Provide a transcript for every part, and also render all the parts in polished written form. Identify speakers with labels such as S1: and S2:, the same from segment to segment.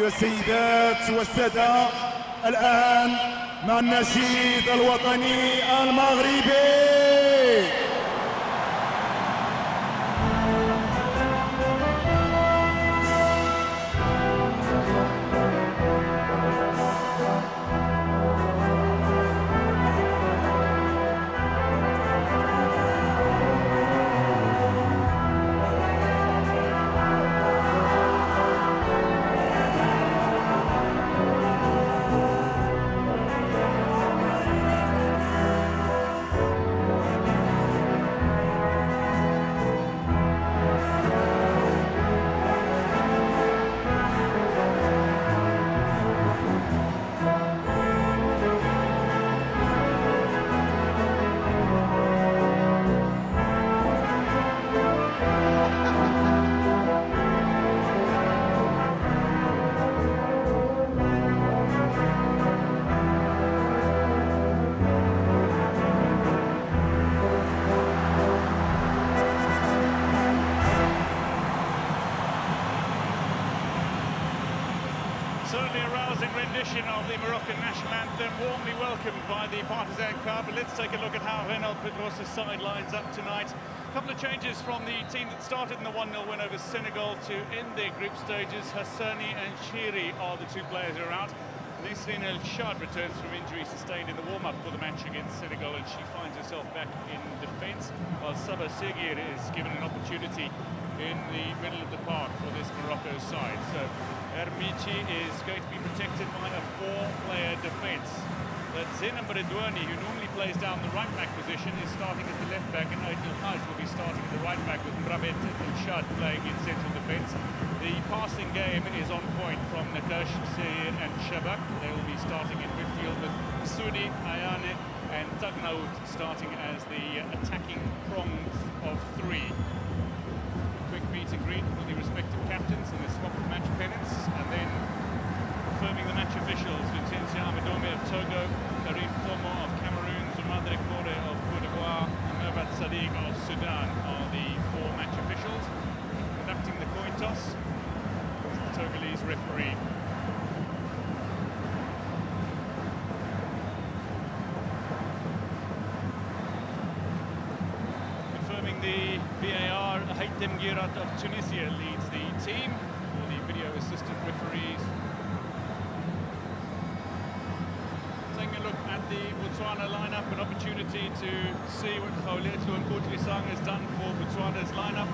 S1: أيها السيدات والسادة، الآن مع النشيد الوطني المغربي.
S2: Certainly a rousing rendition of the Moroccan national anthem, warmly welcomed by the partisan crowd. But let's take a look at how Reynald Pedrosa's side lines up tonight. A couple of changes from the team that started in the 1-0 win over Senegal to end their group stages. Hassani and Shiri are the two players who are out. Nesrine El Shad returns from injury sustained in the warm-up for the match against Senegal, and she finds herself back in defence, while Saba Segir is given an opportunity in the middle of the park for this Morocco side. So Ermichi is going to be protected by a four-player defence. But Zeynep Redouani, who normally plays down the right-back position, is starting as the left-back, and Aidil Haj will be starting at the right-back with Mravet El Shad playing in central defence. The passing game is on point from Nakash, Seir and Shabak. They will be starting in midfield with Sudi, Ayane and Tagnaout starting as the attacking prongs of three. Quick meet and greet with the respective captains and the swap of match pennants, and then confirming the match officials: Vincenzo Amadome of Togo, Karim Fomo of Cameroon, Zumadre Kore of Cote d'Ivoire, and Mervat Sadiq of Sudan are the four match officials. Conducting the coin toss is the Togolese referee. Confirming the VAR, Haitham Girat of Tunisia leads the team for the video assistant referees. Taking a look at the Botswana lineup, an opportunity to see what Kgaoletlo Nkutlisang has done for Botswana's lineup.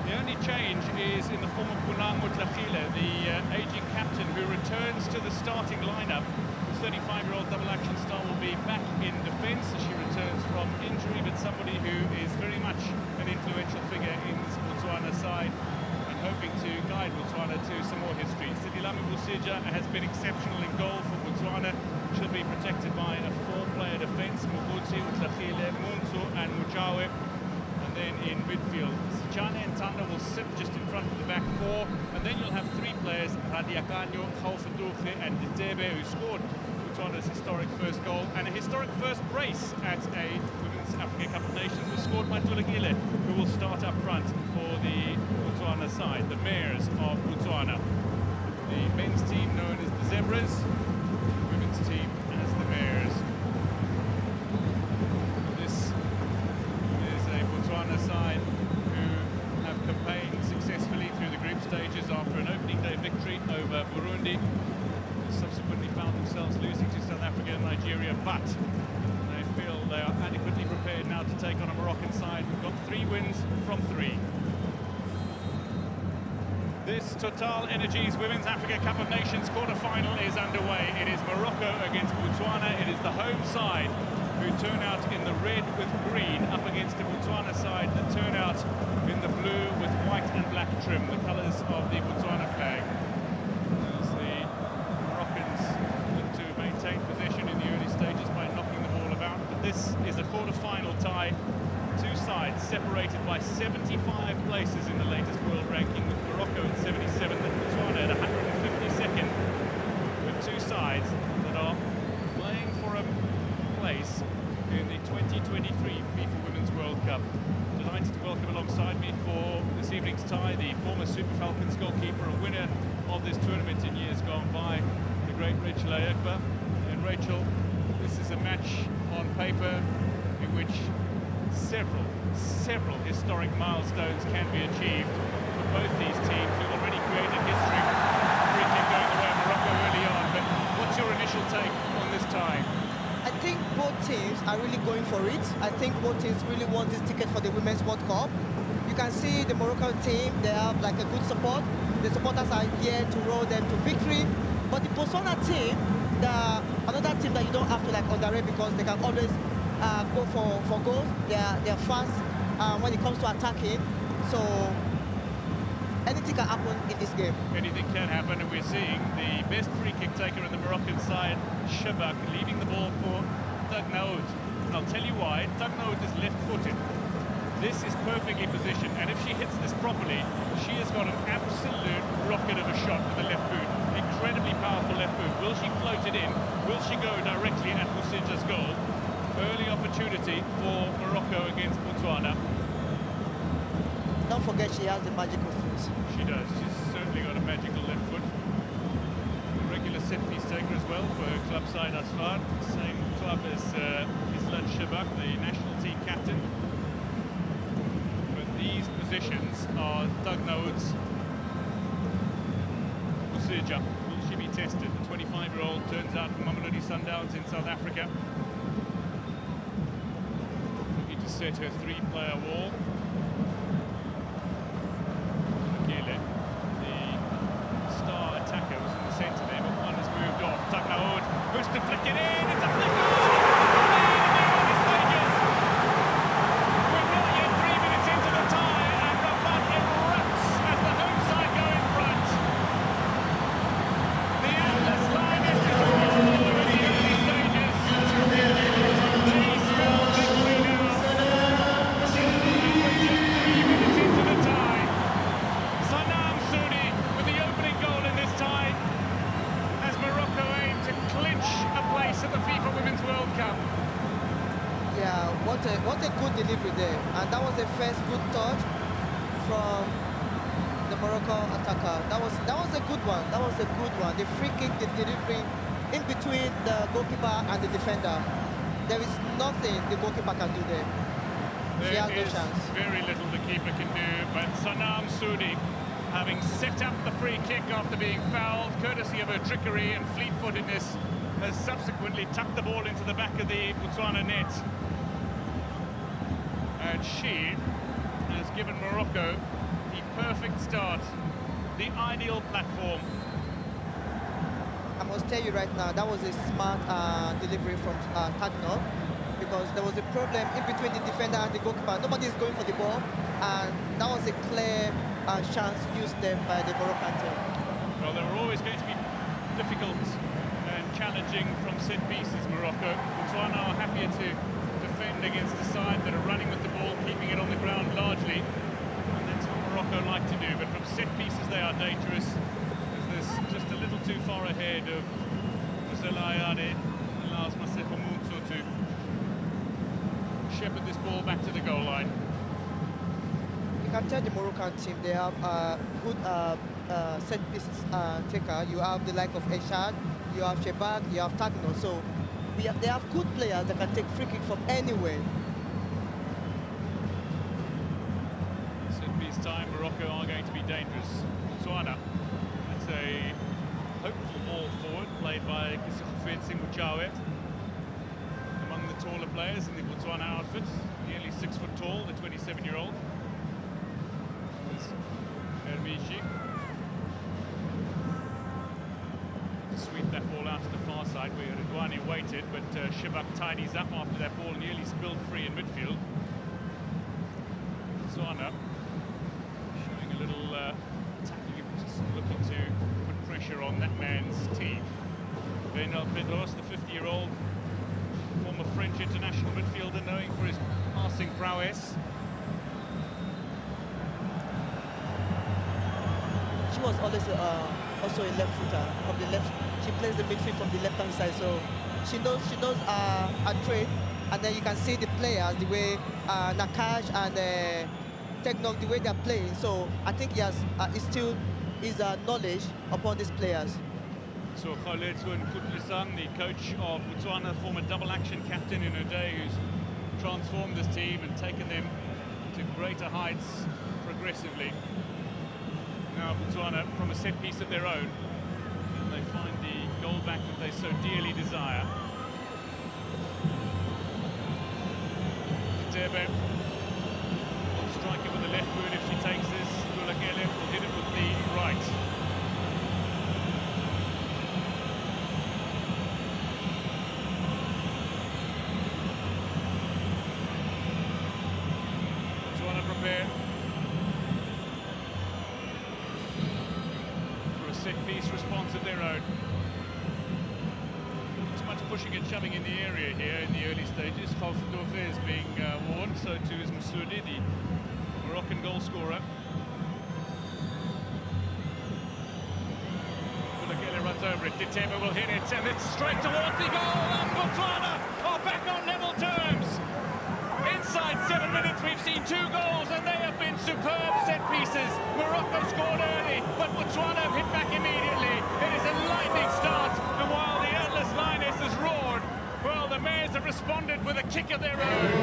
S2: The only change is in the form of Punang Motlachile, the aging captain who returns to the starting lineup. The 35-year-old double-action star will be back in defence as she returns from injury, but somebody who is very much an influential figure in this Botswana side and hoping to guide Botswana to some more history. Sidilami Busija has been exceptional in goal for Botswana. She'll be protected by a four-player defence: Mugutsi, Motlachile, Muntu and Mujawe. And then in midfield, Sijane and Tanda will sit just in front of the back four, and then you'll have three players: Radiakanyo, Khaufadouche and Ditebe, who scored Botswana's historic first goal and a historic first brace at a Women's Africa Cup of Nations was scored by Tulagile, who will start up front for the Botswana side, the Mares of Botswana. The men's team known as the Zebras, the women's team as the Mares. Botswana side who have campaigned successfully through the group stages after an opening day victory over Burundi. Subsequently found themselves losing to South Africa and Nigeria, but they feel they are adequately prepared now to take on a Moroccan side who've got 3 wins from 3. This TotalEnergies Women's Africa Cup of Nations quarter-final is underway. It is Morocco against Botswana. It is the home side who turn out in the red with green up against the Botswana side that turn out in the blue with white and black trim, the colours of the Botswana flag. As the Moroccans look to maintain possession in the early stages by knocking the ball about. But this is a quarter-final tie. Two sides separated by 75 places in the latest world ranking, with Morocco at 77 and Botswana at 152nd, with two sides that are playing for a place in the 2023 FIFA Women's World Cup. Tonight delighted to welcome alongside me for this evening's tie the former Super Falcons goalkeeper, a winner of this tournament in years gone by, the great Rachel Ayekba. And Rachel, this is a match on paper in which several historic milestones can be achieved for both these teams who already created history. Free kick going the way of Morocco early on, but what's your initial take on this tie?
S3: I think both teams are really going for it. I think both teams really want this ticket for the Women's World Cup. You can see the Moroccan team, they have like a good support. The supporters are here to roll them to victory. But the Botswana team, another team that you don't have to like underrate because they can always go for goals. They're fast when it comes to attacking. So anything can happen in this game.
S2: Anything can happen, and we're seeing the best free kick taker in the Moroccan side, Shabak, leaving the ball for Tagnaoud. And I'll tell you why. Tagnaoud is left-footed. This is perfectly positioned, and if she hits this properly, she has got an absolute rocket of a shot with the left boot. Incredibly powerful left boot. Will she float it in? Will she go directly at Boussija's goal? Early opportunity for Morocco against Botswana.
S3: Don't forget she has the magical foot.
S2: She does. She's certainly got a magical left foot. A regular set-piece taker as well for her club side Asfar. Same club as Islan Shabak, the national team captain. But these positions are Tagnaoud's. Boussija. Will she be tested? The 25-year-old turns out from Mamelodi Sundowns in South Africa. Looking to set her three-player wall. Goes to flick it in, it's a flick goal! We're not yet 3 minutes into the tie, and Rabat erupts as the home side go in front. The Atlas line is in the early stages. She smells victory now. And we're just 3 minutes into the tie. Sanam Soudi with the opening goal in this tie. Morocco aim to clinch a place at the FIFA Women's World Cup.
S3: Yeah, what a good delivery there. And that was the first good touch from the Morocco attacker. That was a good one. That was a good one. The free kick, the delivery in between the goalkeeper and the defender. There is nothing the goalkeeper can do there. She has no chance.
S2: Very little the keeper can do, but Sanam Soudi, having set up the free kick after being fouled, courtesy of her trickery and fleet-footedness, has subsequently tucked the ball into the back of the Botswana net. And she has given Morocco the perfect start, the ideal platform.
S3: I must tell you right now, that was a smart delivery from Tagnaoud, because there was a problem in between the defender and the goalkeeper. Nobody is going for the ball, and that was a clear chance used there by the Moroccan team.
S2: Well, they were always going to be difficult and challenging from set pieces, Morocco. Botswana are happier to defend against the side that are running with the ball, keeping it on the ground largely. And that's what Morocco like to do. But from set pieces, they are dangerous. As there's just a little too far ahead of Rosella Ayade, allows Maseko Muntso to shepherd this ball back to the goal line.
S3: You can tell the Moroccan team they have good set piece taker. You have the like of Eshad, you have Shebak, you have Tagnaoud. So they have good players that can take free kick from anywhere.
S2: Set piece time, Morocco are going to be dangerous. Botswana, that's a hopeful ball forward, played by Kisufet Simuchawe. Among the taller players in the Botswana outfit, nearly 6 foot tall, the 27-year-old. Hermichi. Sweep that ball out to the far side where Redouane waited, but Shibak tidies up after that ball nearly spilled free in midfield. Botswana showing a little attacking, just looking to put pressure on that man's team. Reynald Pedros, the 50-year-old former French international midfielder, known for his passing prowess.
S3: She was always also a left footer from the left. She plays the midfield from the left-hand side, so she knows her trade. And then you can see the players, the way Nakash and Technog, the way they're playing. So I think he has, he still is knowledge upon these players.
S2: So Khaled Kutlisang, the coach of Botswana, former double action captain in a day, who's transformed this team and taken them to greater heights progressively. Now Botswana from a set piece of their own, and they find the goal back that they so dearly desire. Debe will strike it with the left boot if she takes this. Tulakele will hit it with the right. Prepare for a set-piece response of their own. Not too much pushing and shoving in the area here in the early stages. Khalfadouhe is being warned, so too is Masudi, the Moroccan goal scorer. Bulagele runs over it, Ditema will hit it, and it's straight towards the goal, and Botswana are back on level terms. Inside 7 minutes, we've seen 2 goals, and they have been superb set pieces. Morocco scored early, but Botswana have hit back immediately. It is a lightning start, and while the Atlas Lioness has roared, well, the Mares have responded with a kick of their own.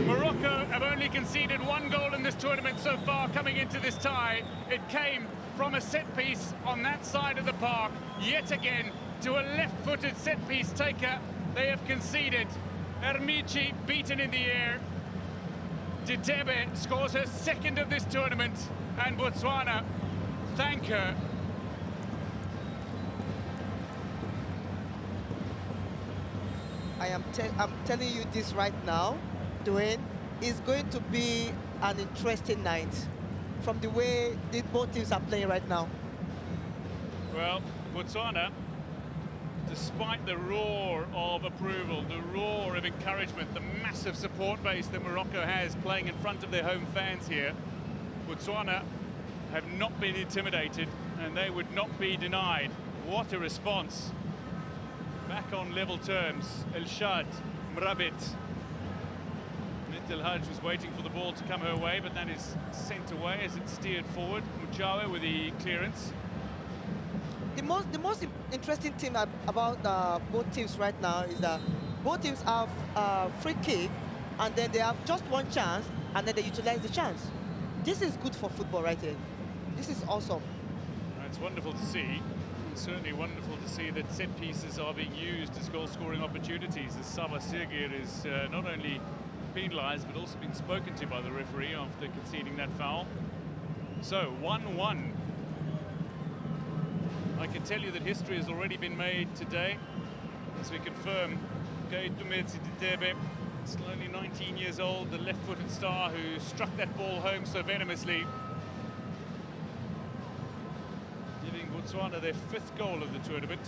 S2: Morocco have only conceded 1 goal in this tournament so far coming into this tie. It came from a set piece on that side of the park. Yet again, to a left-footed set-piece taker, they have conceded. Ermici beaten in the air. Ditebe scores her 2nd of this tournament, and Botswana thank her.
S3: I'm telling you this right now, Dwayne, it's going to be an interesting night from the way both teams are playing right now.
S2: Well, Botswana, despite the roar of approval, the roar of encouragement, the massive support base that Morocco has playing in front of their home fans here, Botswana have not been intimidated, and they would not be denied. What a response. Back on level terms, Elshad, Mrabit. Nit Hajj was waiting for the ball to come her way, but that is sent away as it's steered forward. Mujawe with the clearance.
S3: The most interesting thing about both teams right now is that both teams have free kick, and then they have just 1 chance, and then they utilize the chance. This is good for football right here. This is awesome.
S2: It's wonderful to see. It's certainly wonderful to see that set pieces are being used as goal-scoring opportunities, as Saba Sirgir is not only penalised but also been spoken to by the referee after conceding that foul. So 1-1. I can tell you that history has already been made today, as we confirm Tumedzi Ditebe is only 19 years old, the left-footed star who struck that ball home so venomously, giving Botswana their 5th goal of the tournament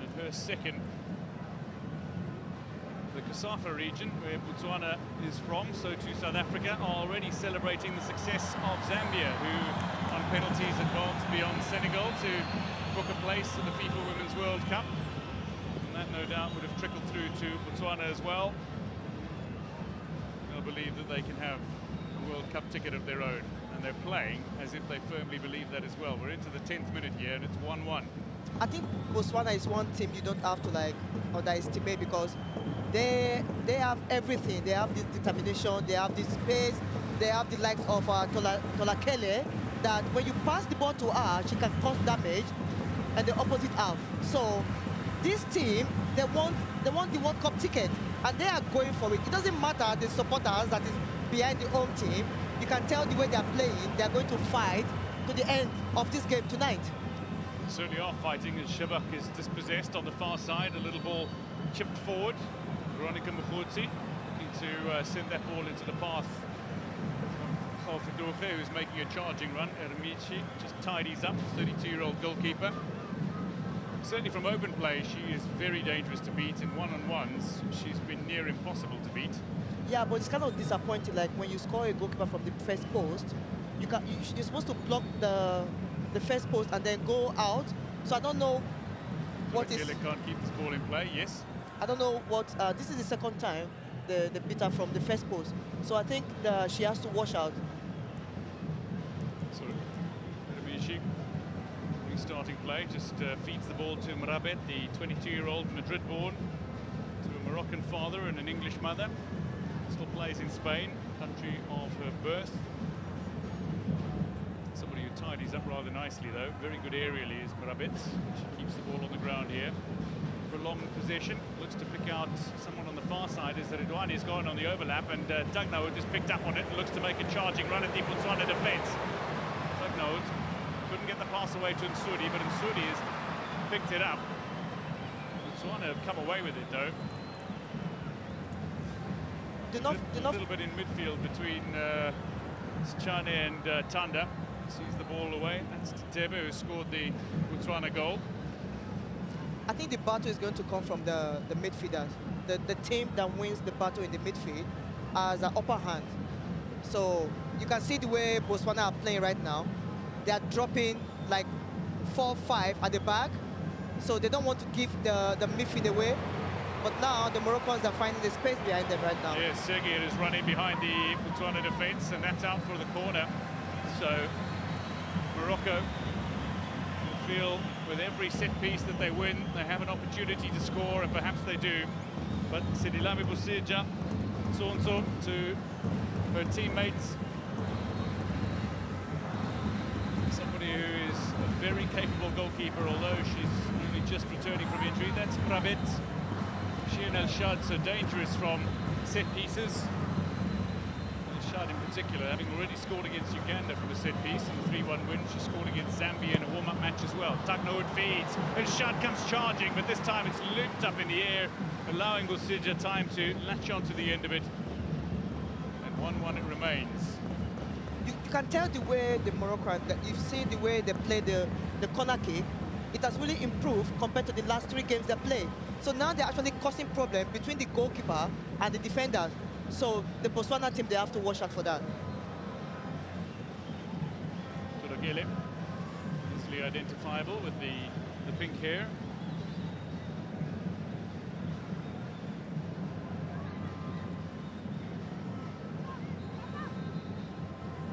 S2: and her 2nd. The Kasafa region, where Botswana is from, so too South Africa, are already celebrating the success of Zambia, who on penalties advanced beyond Senegal to book a place in the FIFA Women's World Cup. And that no doubt would have trickled through to Botswana as well. They'll believe that they can have a World Cup ticket of their own, and they're playing as if they firmly believe that as well. We're into the 10th minute here, and it's 1-1. I
S3: think Botswana is one team you don't have to underestimate, because they have everything. They have this determination, they have this space, they have the likes of Tolakele, that when you pass the ball to her, she can cause damage, and the opposite half. So this team, they want the World Cup ticket, and they are going for it. It doesn't matter the supporters that is behind the home team. You can tell the way they are playing, they are going to fight to the end of this game tonight.
S2: Certainly are fighting, as Shabak is dispossessed on the far side. A little ball chipped forward. Veronica Mkhudzi looking to send that ball into the path of Khalfadouhe, who's making a charging run. Ermici just tidies up, 32-year-old goalkeeper. Certainly from open play, she is very dangerous to beat. In one-on-ones, she's been near impossible to beat.
S3: Yeah, but it's kind of disappointing, like when you score a goalkeeper from the first post, you're supposed to block the the first post and then go out. So I don't know what is.
S2: Can't keep this ball in play. Yes.
S3: I don't know what. This is the second time the beat her from the first post. So I think she has to wash out.
S2: So Irabishi restarting play, just feeds the ball to Mrabet, the 22-year-old Madrid-born, to a Moroccan father and an English mother. Still plays in Spain, country of her birth. Somebody who tidies up rather nicely, though. Very good aerially is Mrabet. She keeps the ball on the ground here. Prolonged possession, looks to pick out someone on the far side as Redouani's gone on the overlap, and Dagnaud just picked up on it and looks to make a charging run at the Botswana defence. Dagnaud couldn't get the pass away to Nsudi, but Nsudi has picked it up. Botswana have come away with it, though. A little bit in midfield between Schane and Tanda. Sees the ball away. That's Tebe who scored the Botswana goal.
S3: I think the battle is going to come from the midfielders. The team that wins the battle in the midfield has an upper hand. So you can see the way Botswana are playing right now. They are dropping like 4-5 at the back. So they don't want to give the midfield away. But now the Moroccans are finding the space behind them right now.
S2: Yes, Segir is running behind the Botswana defence, and that's out for the corner. So Morocco feel with every set piece that they win, they have an opportunity to score, and perhaps they do. But Sidilami Busirja, Tsonso to her teammates. Somebody who is a very capable goalkeeper, although she's only just returning from injury. That's Mrabet. Shirin El Shad, so dangerous from set pieces. El Shad in particular, having already scored against Uganda from a set piece in the 3-1 win. She scored against Zambia in a warm-up match as well. Dagnaud feeds, El Shad comes charging, but this time it's looped up in the air, allowing Busirja time to latch onto the end of it. And 1-1 it remains.
S3: You can tell the way the Moroccans, you've seen the way they play the corner kick. It has really improved compared to the last 3 games they played. So now they're actually causing problems between the goalkeeper and the defenders. So the Botswana team, they have to watch out for that.
S2: Turagele, easily identifiable with the pink hair.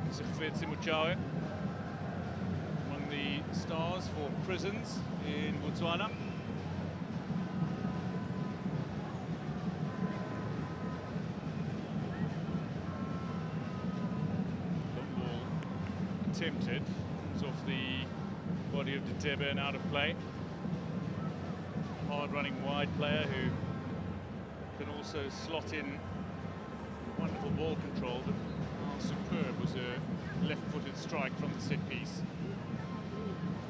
S2: Sifetsi Muchawe, among the stars for Prisons in Botswana. Attempted, it's off the body of Dutebe and out of play. Hard-running wide player who can also slot in wonderful ball control, but how superb was a left-footed strike from the set piece.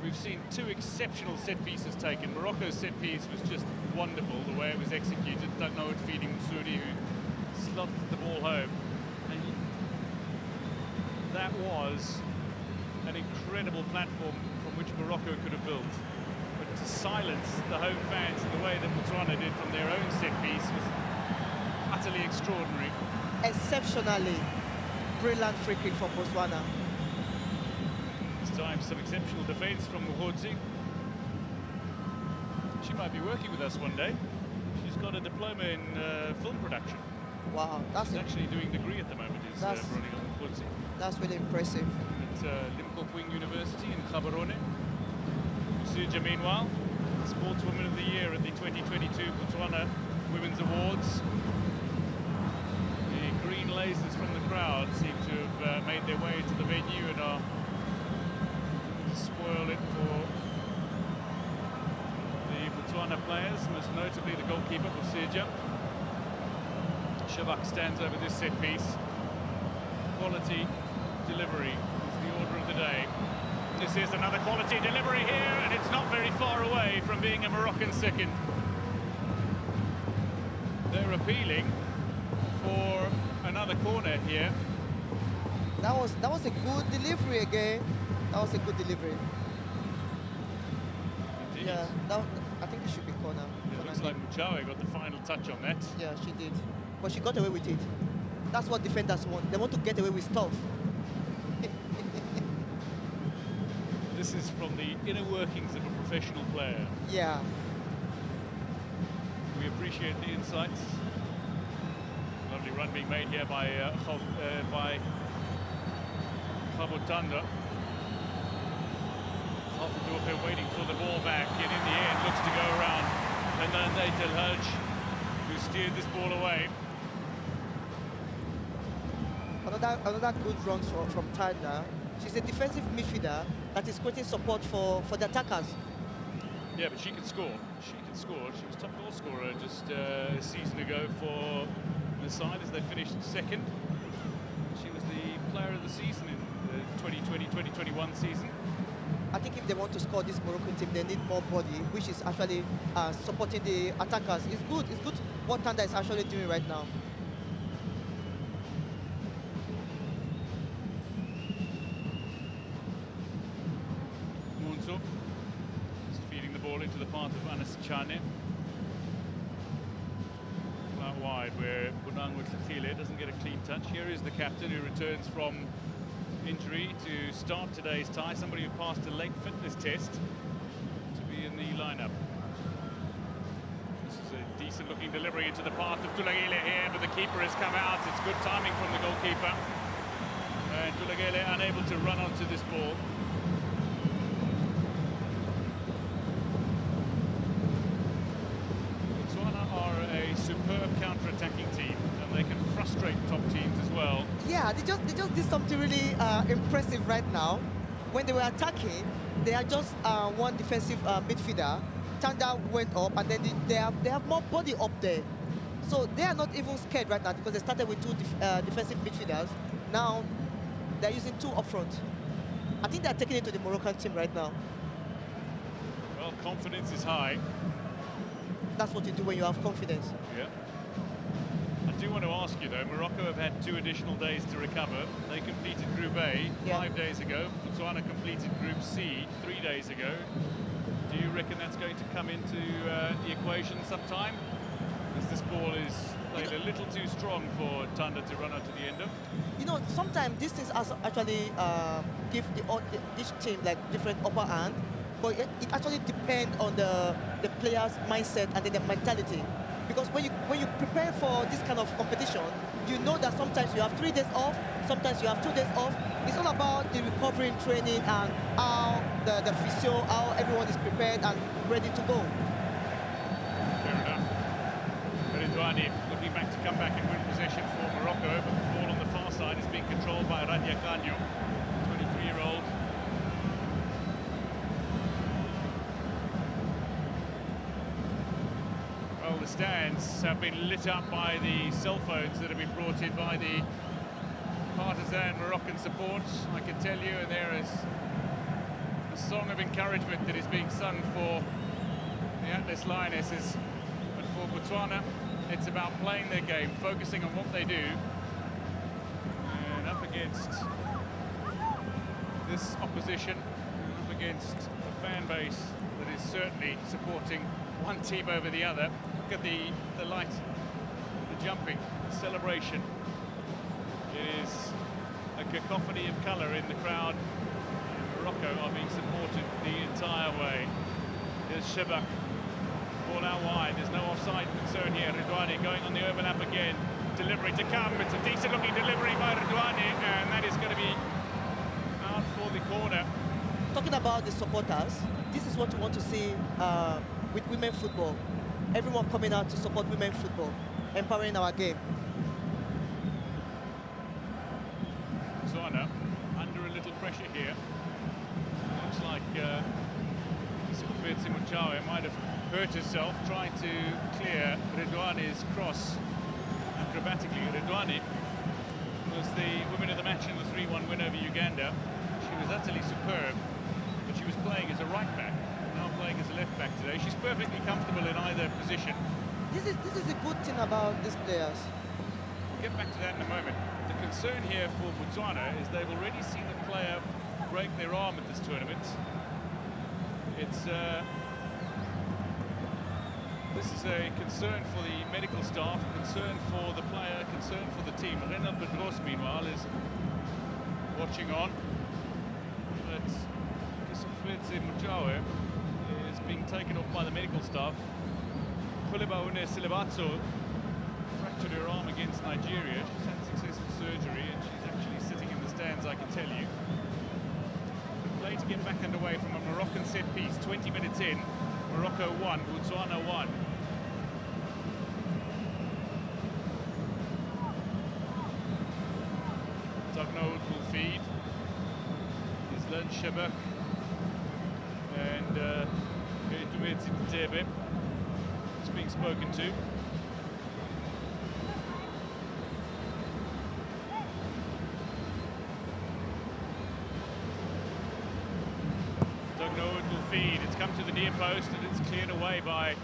S2: We've seen 2 exceptional set pieces taken. Morocco's set piece was just wonderful, the way it was executed. Dagnaud feeding Nsudi, who slotted the ball home. And that was an incredible platform from which Morocco could have built. But to silence the home fans in the way that Botswana did from their own set piece was utterly extraordinary.
S3: Exceptionally brilliant free kick from Botswana.
S2: This time some exceptional defence from Muhodzi. She might be working with us one day. She's got a diploma in film production.
S3: Wow,
S2: She's actually doing a degree at the moment, is Veronica Muhodzi.
S3: That's really impressive.
S2: Limpopo University in Gaborone. Busirja, meanwhile, Sportswoman of the Year at the 2022 Botswana Women's Awards. The green lasers from the crowd seem to have made their way to the venue and are to spoil it for the Botswana players, most notably the goalkeeper, Busirja. Shabak stands over this set piece. Quality delivery is the order of the day. This is another quality delivery here, and it's not very far away from being a Moroccan second. They're appealing for another corner here.
S3: That was a good delivery again. That was a good delivery.
S2: Indeed.
S3: Yeah, I think it should be corner.
S2: It looks like Muchawe got the final touch on that.
S3: Yeah, she did. But she got away with it. That's what defenders want. They want to get away with stuff.
S2: This is from the inner workings of a professional player.
S3: Yeah.
S2: We appreciate the insights. Lovely run being made here by Tanda. Half waiting for the ball back, and in the end looks to go around. And then TotalEnergies, who steered this ball away.
S3: Another good run from Tanda. She's a defensive midfielder that is creating support for the attackers.
S2: Yeah, but she can score. She can score. She was top goal scorer just a season ago for the side as they finished second. She was the player of the season in the 2020-2021 season.
S3: I think if they want to score this Moroccan team, they need more body, which is actually supporting the attackers. It's good. It's good what Tanda is actually doing right now.
S2: Munzo is feeding the ball into the path of Anas Chane. Out wide where Bunang with Khile doesn't get a clean touch. Here is the captain who returns from injury to start today's tie. Somebody who passed a late fitness test to be in the lineup. This is a decent looking delivery into the path of TotalEnergies here, but the keeper has come out. It's good timing from the goalkeeper. And TotalEnergies unable to run onto this ball. Botswana are a superb counter-attacking team, and they can frustrate top teams as well.
S3: Yeah, they just did something really impressive right now. When they were attacking, they had just one defensive midfielder. Tanda went up, and then they have more body up there. So they are not even scared right now because they started with two defensive midfielders. Now they're using two up front. I think they're taking it to the Moroccan team right now.
S2: Well, confidence is high.
S3: That's what you do when you have confidence.
S2: Yeah. I do want to ask you though, Morocco have had 2 additional days to recover. They completed Group A 5 days ago. Botswana completed Group C 3 days ago. Do you reckon that's going to come into the equation sometime? As this ball is played a little too strong for Tanda to run out to the end of.
S3: You know, sometimes these things actually give each team like different upper hand, but it actually depends on the player's mindset and then the mentality. Because when you prepare for this kind of competition, you know that sometimes you have 3 days off, sometimes you have 2 days off. It's all about the recovery training and how the physio, how everyone is prepared and ready to go.
S2: Fair enough. Redouane looking back to come back and win possession for Morocco, but the ball on the far side is being controlled by Radia Canio, 23-year-old. Well, the stands have been lit up by the cell phones that have been brought in by the partisan Moroccan support. I can tell you, and there is a song of encouragement that is being sung for the Atlas Lionesses. But for Botswana, it's about playing their game, focusing on what they do. And up against this opposition, up against a fan base that is certainly supporting one team over the other. Look at the light, the jumping, the celebration. It is a cacophony of colour in the crowd. Morocco are being supported the entire way. Here's Shebak. Ball out wide. There's no offside concern here. Redouane going on the overlap again. Delivery to come. It's a decent-looking delivery by Redouane, and that is going to be out for the corner.
S3: Talking about the supporters, this is what we want to see with women football. Everyone coming out to support women football, empowering our game.
S2: Botswana under a little pressure here. Looks like Sifupetsi Muchawe might have hurt herself trying to clear Redouane's cross acrobatically. Redouane was the woman of the match in the 3-1 win over Uganda. She was utterly superb, but she was playing as a right back. Now playing as a left back today. She's perfectly comfortable in either position.
S3: This is a good thing about these players.
S2: We'll get back to that in a moment. The concern here for Botswana is they've already seen a player break their arm at this tournament. It's this is a concern for the medical staff, concern for the player, concern for the team. Renal Pedros, meanwhile, is watching on. But Mujawe is being taken off by the medical staff. Kulibaune Silibatso fractured her arm against Nigeria. She's had successful surgery and she's actually sitting in the stands, I can tell you. The play to get back underway from a Moroccan set piece. 20 minutes in, Morocco 1, Botswana 1. Tugnold will feed. Islan Shabak and Keitumetsi Tebe is being spoken to. Tugnold will feed. It's come to the near post and it's cleared away by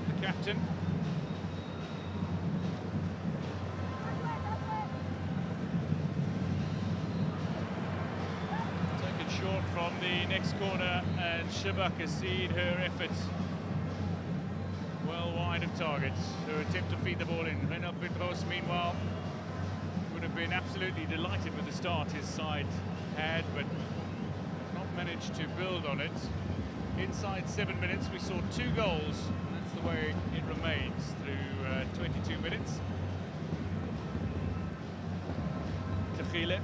S2: the captain. From the next corner, and Shabak has seen her efforts well wide of targets. Her attempt to feed the ball in. Renaud Pedros, meanwhile, would have been absolutely delighted with the start his side had, but not managed to build on it. Inside 7 minutes, we saw 2 goals, and that's the way it remains through 22 minutes. Tachile.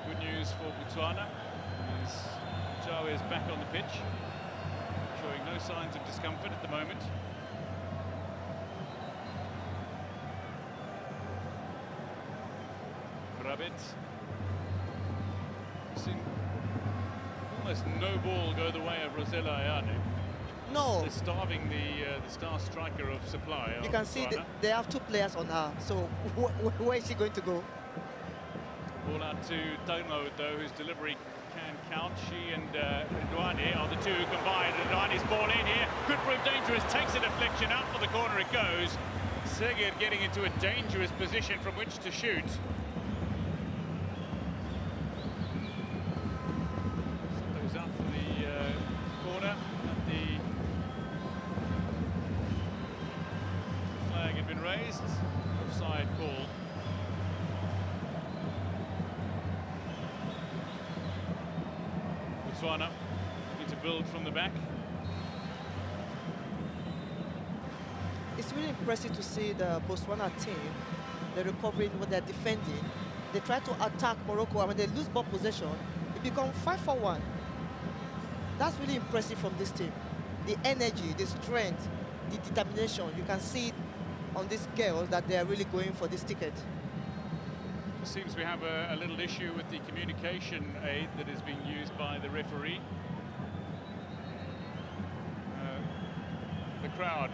S2: Good news for Botswana is Mujawe is back on the pitch, showing no signs of discomfort at the moment. Rabbit. We've seen almost no ball go the way of Rosella Ayane.
S3: No.
S2: They're starving the star striker of supply.
S3: You can see they have 2 players on her, so where is she going to go?
S2: Ball out to Dono, though, whose delivery can count. She and Redouane are the 2 who combine. Redouane's ball in here could prove dangerous. Takes a deflection, out for the corner it goes. Seged getting into a dangerous position from which to shoot. Goes out for the corner. And the flag had been raised. Offside call. Botswana need to build from the back.
S3: It's really impressive to see the Botswana team. They're recovering when they're defending. They try to attack Morocco, and when they lose ball possession, it becomes 5-4-1. That's really impressive from this team. The energy, the strength, the determination. You can see it on these girls that they are really going for this ticket.
S2: It seems we have a little issue with the communication aid that is being used by the referee. The crowd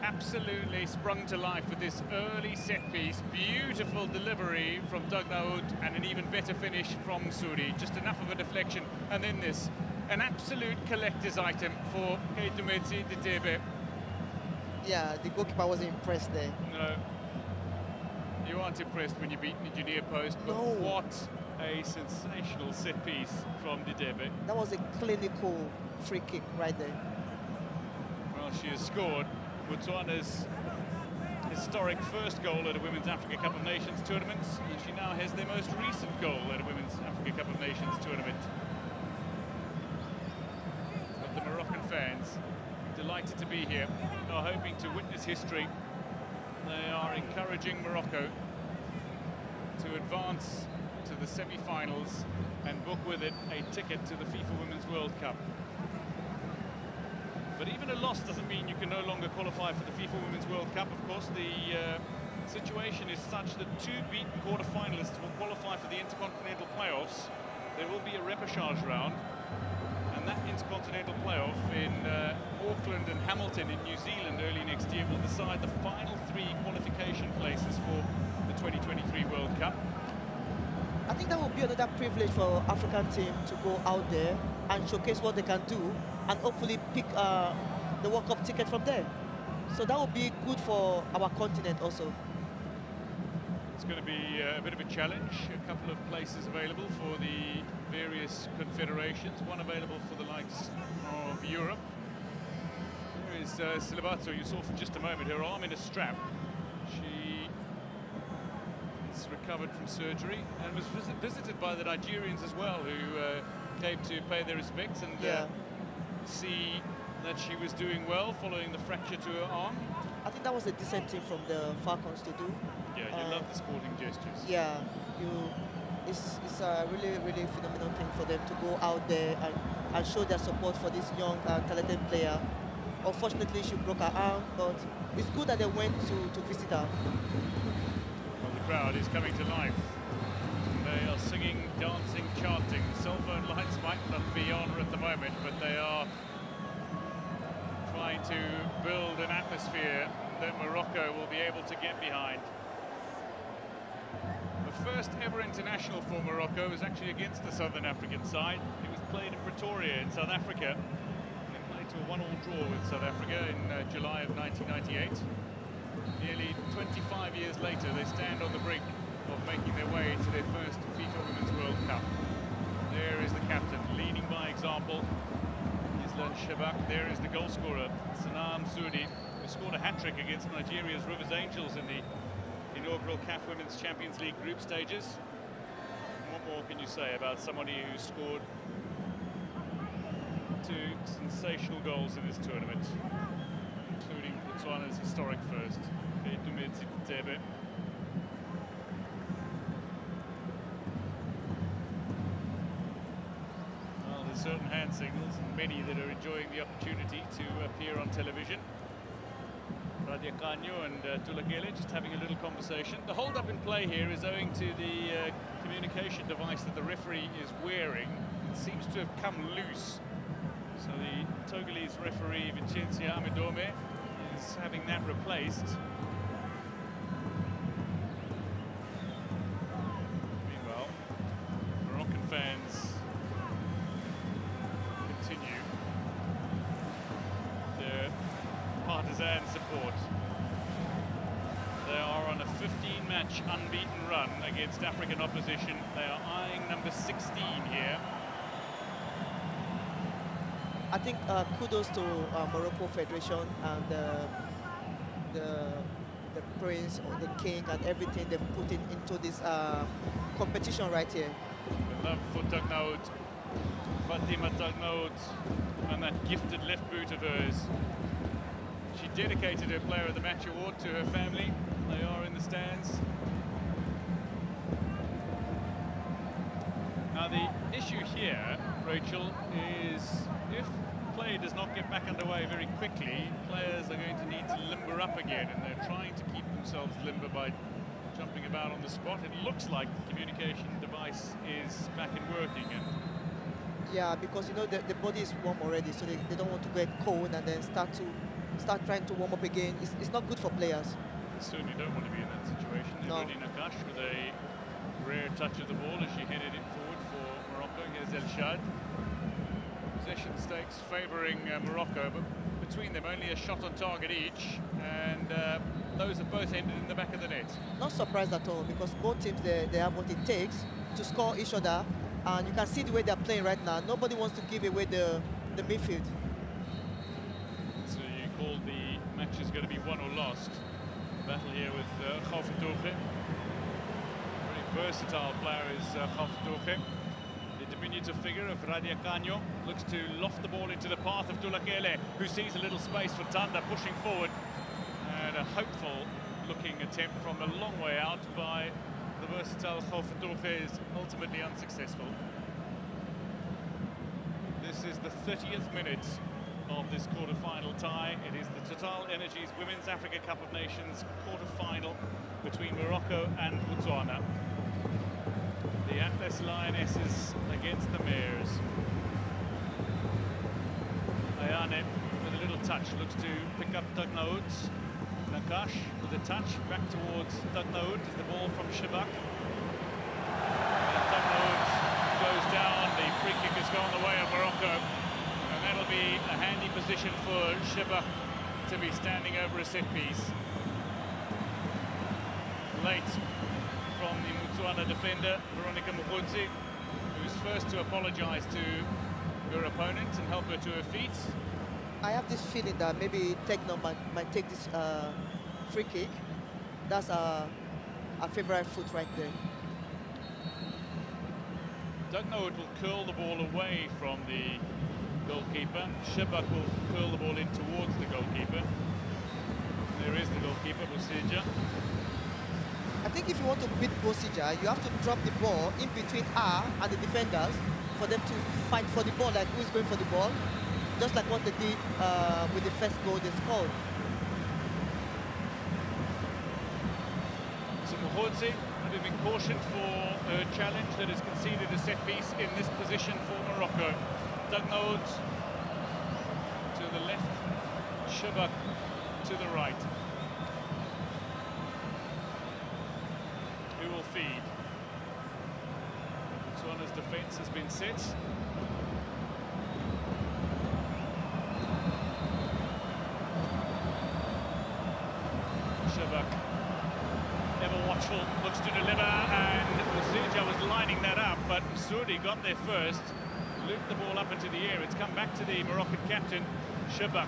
S2: absolutely sprung to life with this early set piece. Beautiful delivery from Doug Naoud and an even better finish from Suri. Just enough of a deflection, and then this. An absolute collector's item for Keitumetsi Tebe.
S3: Yeah, the goalkeeper wasn't impressed there.
S2: No. You aren't impressed when you beat the near post, but
S3: no.
S2: What a sensational set piece from Didebe.
S3: That was a clinical free kick right there.
S2: Well, she has scored Botswana's historic first goal at a Women's Africa Cup of Nations tournament, and she now has their most recent goal at a Women's Africa Cup of Nations tournament. But the Moroccan fans, delighted to be here, are hoping to witness history. They are encouraging Morocco to advance to the semi-finals and book with it a ticket to the FIFA Women's World Cup. But even a loss doesn't mean you can no longer qualify for the FIFA Women's World Cup. Of course, the situation is such that 2 beaten quarter-finalists will qualify for the Intercontinental Playoffs. There will be a repechage round, and that Intercontinental Playoff in Auckland and Hamilton in New Zealand early next year will decide the final 3 qualification places for the 2023 World Cup.
S3: I think that will be another privilege for African team to go out there and showcase what they can do and hopefully pick the World Cup ticket from there. So that will be good for our continent also.
S2: It's going to be a bit of a challenge. A couple of places available for the various confederations. One available for the likes of Europe. There is Silibatso, you saw for just a moment, her arm in a strap. She has recovered from surgery and was visited by the Nigerians as well, who came to pay their respects and see that she was doing well following the fracture to her arm.
S3: I think that was a decent thing from the Falcons to do.
S2: Yeah, you love the sporting gestures.
S3: Yeah, it's a really, really phenomenal thing for them to go out there and show their support for this young, talented player. Unfortunately, she broke her arm, but it's good that they went to visit her.
S2: Well, the crowd is coming to life. They are singing, dancing, chanting. Cell phone lights might not be on at the moment, but they are trying to build an atmosphere that Morocco will be able to get behind. The first ever international for Morocco was actually against the Southern African side. It was played in Pretoria in South Africa. They played to a 1-1 draw with South Africa in July of 1998. Nearly 25 years later, they stand on the brink of making their way to their first FIFA Women's World Cup. There is the captain, leading by example. Isla Shabak. There is the goal scorer, Sanam Sudi, who scored a hat-trick against Nigeria's Rivers Angels in the inaugural CAF Women's Champions League group stages. What more can you say about somebody who scored 2 sensational goals in this tournament, including Botswana's historic first, Dumezi Tebe. Well, there's certain hand signals and many that are enjoying the opportunity to appear on television. Radia Canio and TotalEnergies just having a little conversation. The hold-up in play here is owing to the communication device that the referee is wearing. It seems to have come loose. So the Togolese referee, Vincentia Amidome, is having that replaced. Meanwhile, Moroccan fans continue their partisan support. They are on a 15-match unbeaten run against African opposition. They are eyeing number 16 here.
S3: I think kudos to Morocco Federation and the prince or the king and everything they've put into this competition right here.
S2: The love for Tagnaoud, Fatima Tagnaoud, and that gifted left boot of hers. She dedicated her Player of the Match award to her family. They are in the stands. Now the issue here, Rachel, is if play does not get back underway very quickly, players are going to need to limber up again, and they're trying to keep themselves limber by jumping about on the spot. It looks like the communication device is back and working. And
S3: yeah, because you know the body is warm already, so they don't want to get cold and then start trying to warm up again. It's not good for players.
S2: They certainly don't want to be in that situation.
S3: No.
S2: Elodie Nakash with a rare touch of the ball as she headed it forward for Morocco. Here's El Shad. Possession stakes favouring Morocco, but between them only a shot on target each, and those have both ended in the back of the net.
S3: Not surprised at all, because both teams they have what it takes to score each other, and you can see the way they're playing right now. Nobody wants to give away the midfield.
S2: So you call the match is going to be won or lost. Battle here with Khafetouche. Very versatile player is Khafetouche. The diminutive figure of Radia Canio looks to loft the ball into the path of Tulakele, who sees a little space for Tanda pushing forward. And a hopeful looking attempt from a long way out by the versatile Khafetouche is ultimately unsuccessful. This is the 30th minute of this quarter-final tie. It is the TotalEnergies Women's Africa Cup of Nations quarter-final between Morocco and Botswana. The Atlas Lionesses against the Mares. Ayane with a little touch looks to pick up Tagnaoud. Nakash with a touch back towards Tagnaoud as the ball from Shabak. And Tagnaoud goes down. The free kick has gone the way of Morocco. And that'll be a handy position for Shabak to be standing over a set piece. Late from the Botswana defender, Veronica Mugudzi, who's first to apologise to her opponent and help her to her feet.
S3: I have this feeling that maybe Tecno might take this free kick. That's a her favorite foot right there.
S2: Don't know it will curl the ball away from the goalkeeper. Shebak will curl the ball in towards the goalkeeper. There is the goalkeeper, Bosija.
S3: I think if you want to beat Bosija, you have to drop the ball in between her and the defenders for them to fight for the ball, like who's going for the ball, just like what they did with the first goal they scored.
S2: So Muhodzi would have been cautioned for a challenge that has conceded a set piece in this position for Morocco. Dugnold to the left, Shebak to the right. Who will feed? Botswana's defence has been set. Shebak, ever watchful, looks to deliver, and Bosija was lining that up, but Sudi got there first, looped the ball up into the air. It's come back to the Moroccan captain, Shebak,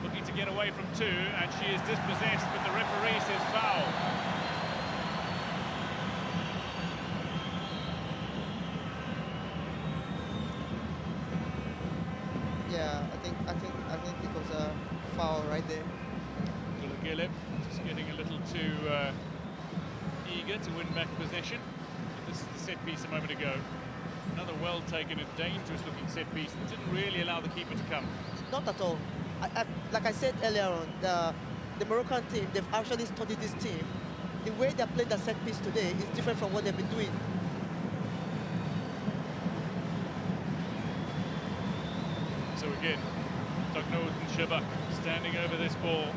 S2: looking to get away from two, and she is dispossessed, but the referee says foul.
S3: Yeah, I think it was a foul right there.
S2: Gilip just getting a little too eager to win back possession. But this is the set piece a moment ago. Another well-taken and dangerous-looking set piece that didn't really allow the keeper to come.
S3: Not at all. Like I said earlier on, the Moroccan team, they've actually studied this team. The way they're playing the set piece today is different from what they've been doing.
S2: So again, Dugnold and Shebak standing over this ball.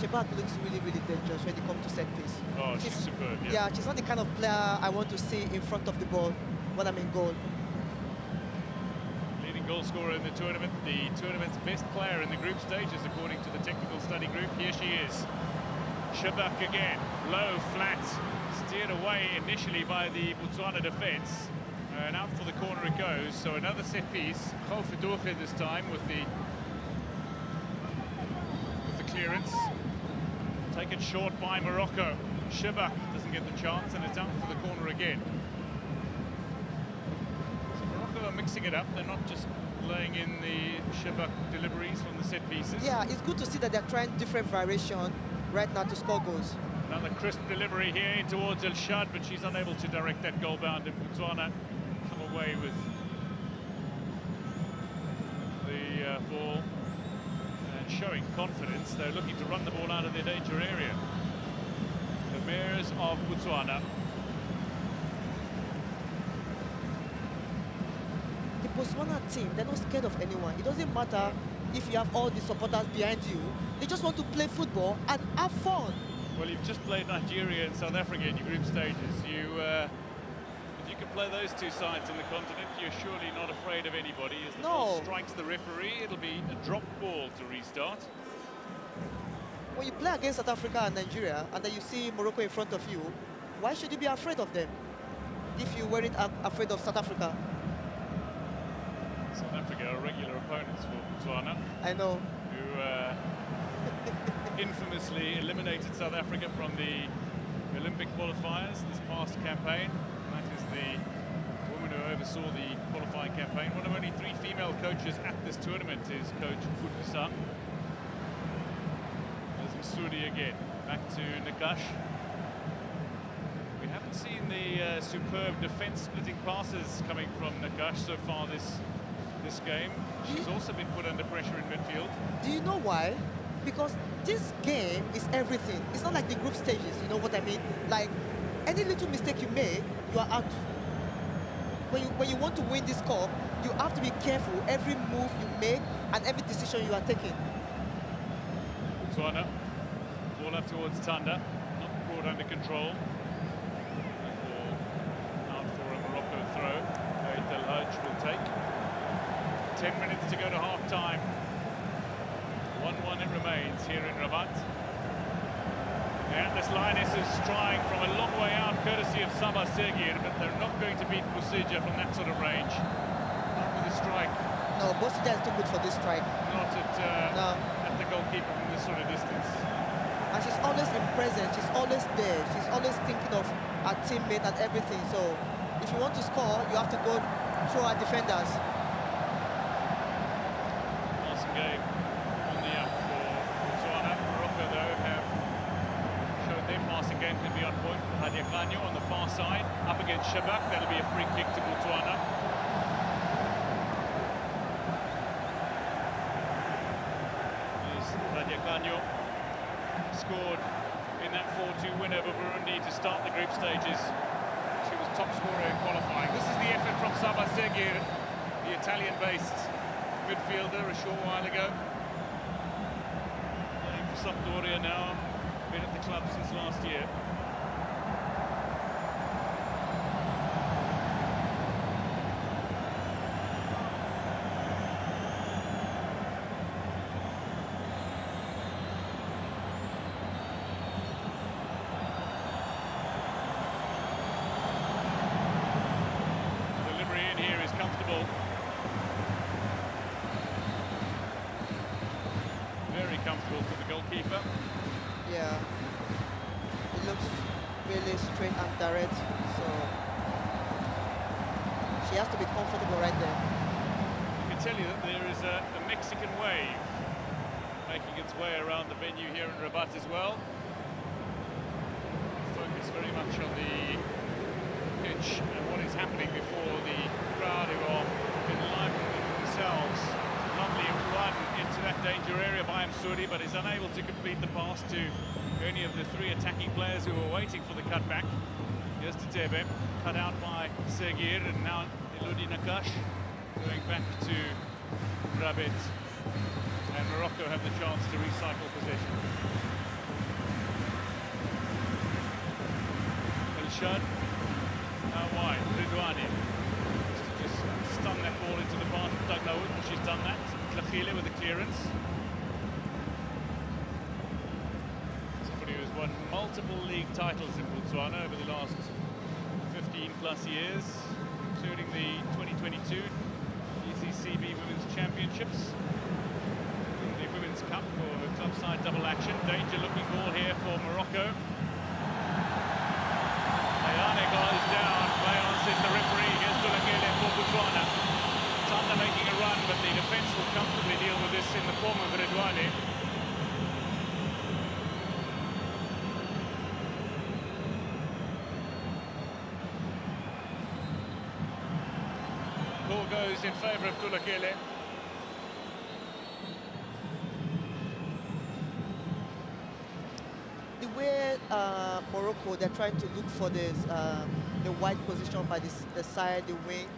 S3: Shebak looks really, really dangerous when it comes to set piece.
S2: Oh, she's superb, yeah.
S3: Yeah, she's not the kind of player I want to see in front of the ball when I'm in goal.
S2: Leading goal scorer in the tournament's best player in the group stages, according to the technical study group. Here she is. Shebak again, low, flat, steered away initially by the Botswana defence. And out for the corner it goes. So another set piece. Khofidouche this time with the clearance. Taken short by Morocco. Shebak doesn't get the chance, and it's out for the corner again. So Morocco are mixing it up. They're not just laying in the Shebak deliveries from the set pieces.
S3: Yeah, it's good to see that they're trying different variation right now to score goals.
S2: Another crisp delivery here in towards El Shad, but she's unable to direct that goal bound, and Botswana come away with the ball. Showing confidence, they're looking to run the ball out of their danger area. The Bears of Botswana.
S3: The Botswana team, they're not scared of anyone. It doesn't matter if you have all the supporters behind you. They just want to play football and have fun.
S2: Well, you've just played Nigeria and South Africa in your group stages. If you can play those two sides in the continent, you're surely not afraid of anybody. As the ball strikes the referee, it'll be a drop ball to restart.
S3: When you play against South Africa and Nigeria, and then you see Morocco in front of you, why should you be afraid of them if you weren't afraid of South Africa?
S2: South Africa are regular opponents for Botswana.
S3: I know.
S2: Who infamously eliminated South Africa from the Olympic qualifiers this past campaign. That is the woman who oversaw the qualifying campaign. One of only 3 female coaches at this tournament is Coach Fukusa. There's Masudi again, back to Nakash. We haven't seen the superb defence-splitting passes coming from Nakash so far this game. She's also been put under pressure in midfield.
S3: Do you know why? Because this game is everything. It's not like the group stages, you know what I mean? Like, any little mistake you make, you are out. When you want to win this cup, you have to be careful every move you make and every decision you are taking.
S2: Botswana, ball up towards Tanda, not brought under control. Out for a Morocco throw. Del Hajj will take. 10 minutes to go to half-time. 1-1 it remains here in Rabat. And this Lioness is trying from a long way out, courtesy of Sabah Sergir, but they're not going to beat Bosija from that sort of range. Not with a strike.
S3: No, Bosija is too good for this strike.
S2: Not at the goalkeeper from this sort of distance.
S3: always in present. She's always there. She's always thinking of her teammate and everything. So if you want to score, you have to go through our defenders.
S2: Awesome game on the up for Botswana. Morocco, though, have showed their passing game can be on point. Nadia Kanyo on the far side, up against Shabak. That'll be a free kick to Botswana. Nadia Kanyo scored in that 4-2 win over Burundi to start the group stages. She was top scorer in qualifying. This is the effort from Saba Segir, the Italian-based midfielder a short while ago. Playing for Sampdoria now, been at the club since last year. Comfortable. Very comfortable for the goalkeeper.
S3: Yeah. It looks really straight and direct, so she has to be comfortable right there.
S2: I can tell you that there is a Mexican wave making its way around the venue here in Rabat as well. Focus very much on the pitch and what is happening before the crowd who are enlivening themselves. Lovely run into that danger area by Msuri, but is unable to complete the pass to any of the three attacking players who were waiting for the cutback. Here's to Tebe, cut out by Segir, and now Elodie Nakash going back to Rabat. And Morocco have the chance to recycle possession. Elshad. Wide, Ridwani just stun that ball into the path. Don't know it, but she's done that. Tlachile with the clearance. Somebody who's won multiple league titles in Botswana over the last 15 plus years, including the 2022 ECCB Women's Championships, the Women's Cup for the club side double action. Danger looking ball here for Morocco. Ayane goes down, Bayons is the referee, here's TotalEnergies for Botswana. Tanda making a run, but the defence will comfortably deal with this in the form of Redouane. Ball goes in favour of TotalEnergies.
S3: Morocco, they're trying to look for this the wide position by the side, the wing.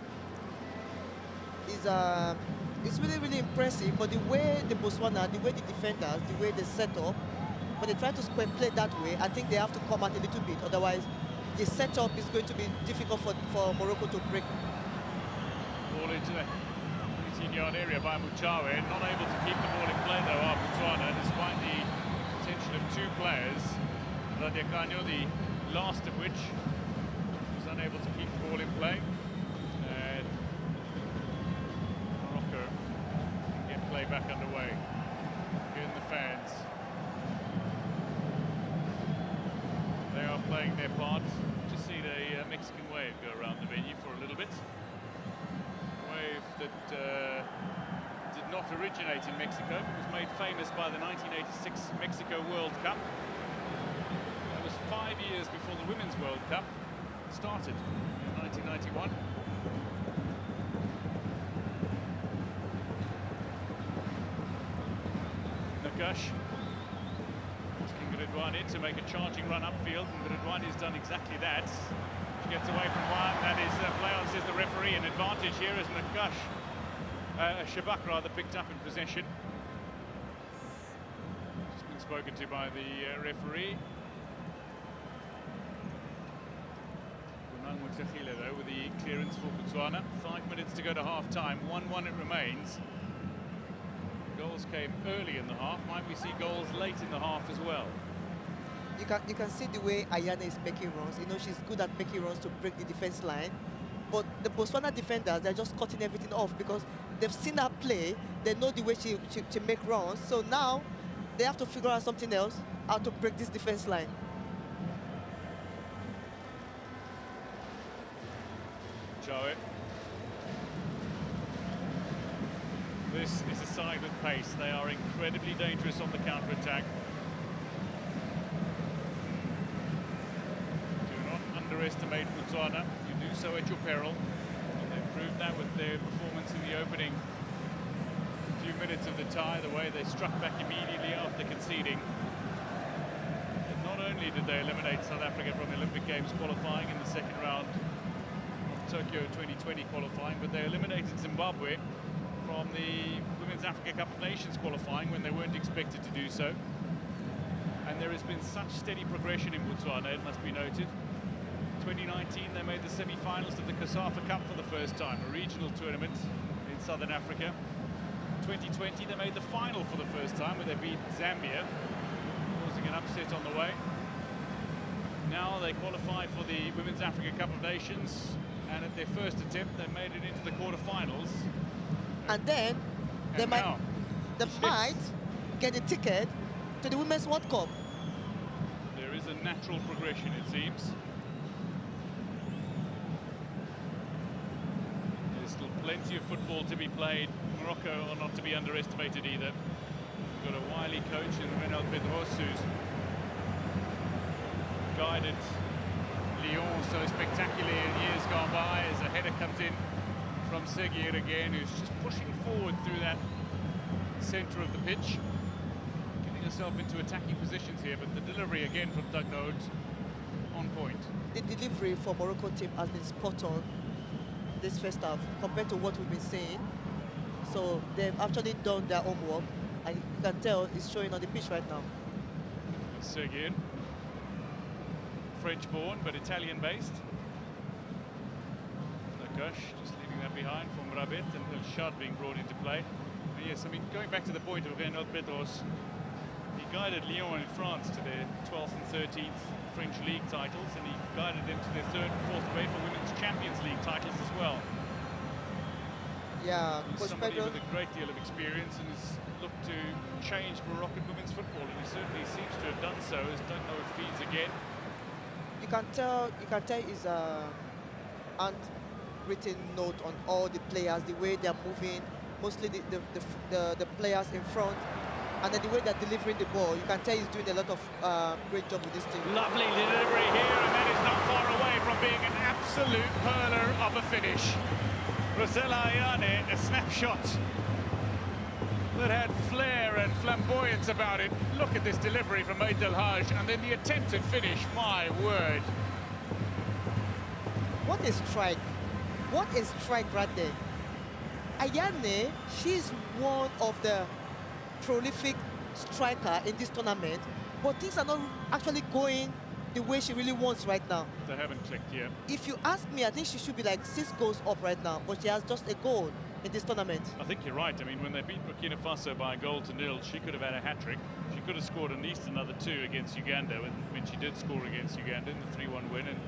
S3: It's really impressive. But the way the Botswana, the way the defenders, the way they set up, when they try to square play that way, I think they have to come out a little bit. Otherwise, the setup is going to be difficult for Morocco to break.
S2: Ball into the 18-yard area by Muchawe, not able to keep the ball in play though, are Botswana, despite the attention of two players. Nadia Kanyo, the last of which was unable to keep the ball in play. And Morocco get play back underway. Getting the fans. They are playing their part. Just see the Mexican wave go around the venue for a little bit. A wave that did not originate in Mexico, but was made famous by the 1986 Mexico World Cup. 5 years before the Women's World Cup started in 1991. Nakash asking Redouane to make a charging run upfield, and Redouane has done exactly that. She gets away from one. That is Bayons is the referee. An advantage here as Nakash, Shabak rather, picked up in possession. Just been spoken to by the referee. Though, with the clearance for Botswana. 5 minutes to go to half-time. 1-1 it remains. Goals came early in the half. Might we see goals late in the half as well?
S3: You can see the way Ayane is making runs. You know, she's good at making runs to break the defense line. But the Botswana defenders, they're just cutting everything off because they've seen her play. They know the way she make runs. So now they have to figure out something else. how to break this defense line.
S2: Show it. This is a side with pace. They are incredibly dangerous on the counter-attack. Do not underestimate Botswana. You do so at your peril. And they've proved that with their performance in the opening few minutes of the tie, the way they struck back immediately after conceding. And not only did they eliminate South Africa from Olympic Games qualifying in the second round of Tokyo 2020 qualifying, but they eliminated Zimbabwe from the Women's Africa Cup of Nations qualifying when they weren't expected to do so. And there has been such steady progression in Botswana, it must be noted. 2019 they made the semi-finals of the COSAFA Cup for the first time, a regional tournament in Southern Africa. 2020 they made the final for the first time where they beat Zambia, causing an upset on the way. Now they qualify for the Women's Africa Cup of Nations, and at their first attempt they made it into the quarterfinals.
S3: And then they might get a ticket to the Women's World Cup.
S2: There is a natural progression, it seems. There's still plenty of football to be played. Morocco are not to be underestimated either. We've got a wily coach in Renal Pedros who's guided Lyon so spectacularly in years gone by as a header comes in from Seguir again, who's just pushing forward through that centre of the pitch, getting herself into attacking positions here, but the delivery again from Dagnode on point.
S3: The delivery for Morocco team has been spot on this first half compared to what we've been seeing. So they've actually done their homework, and you can tell it's showing on the pitch right now.
S2: Seguir, French-born but Italian-based. Just leaving that behind from Rabet and El Shad being brought into play. And yes, I mean, going back to the point of Renal Pedros, he guided Lyon in France to their 12th and 13th French league titles, and he guided them to their 3rd and 4th UEFA Women's Champions League titles as well.
S3: Yeah,
S2: he's somebody with a great deal of experience and has looked to change Moroccan women's football, and he certainly seems to have done so as Dagnode feeds again.
S3: You can tell his handwritten note on all the players, the way they're moving, mostly the players in front, and then the way they're delivering the ball. You can tell he's doing a lot of great job with this team.
S2: Lovely delivery here, and that is not far away from being an absolute hurler of a finish. Rosella Ayane, a snapshot that had flair and flamboyance about it. Look at this delivery from Eitel Haj, and then the attempted finish, my word.
S3: What a strike. What a strike right there. Ayane, she's one of the prolific striker in this tournament, but things are not actually going the way she really wants right now.
S2: They haven't clicked yet.
S3: If you ask me, I think she should be like 6 goals up right now, but she has just a goal in this tournament.
S2: I think you're right. I mean, when they beat Burkina Faso by 1-0, she could have had a hat-trick. She could have scored at least another 2 against Uganda when she did score against Uganda in the 3-1 win. And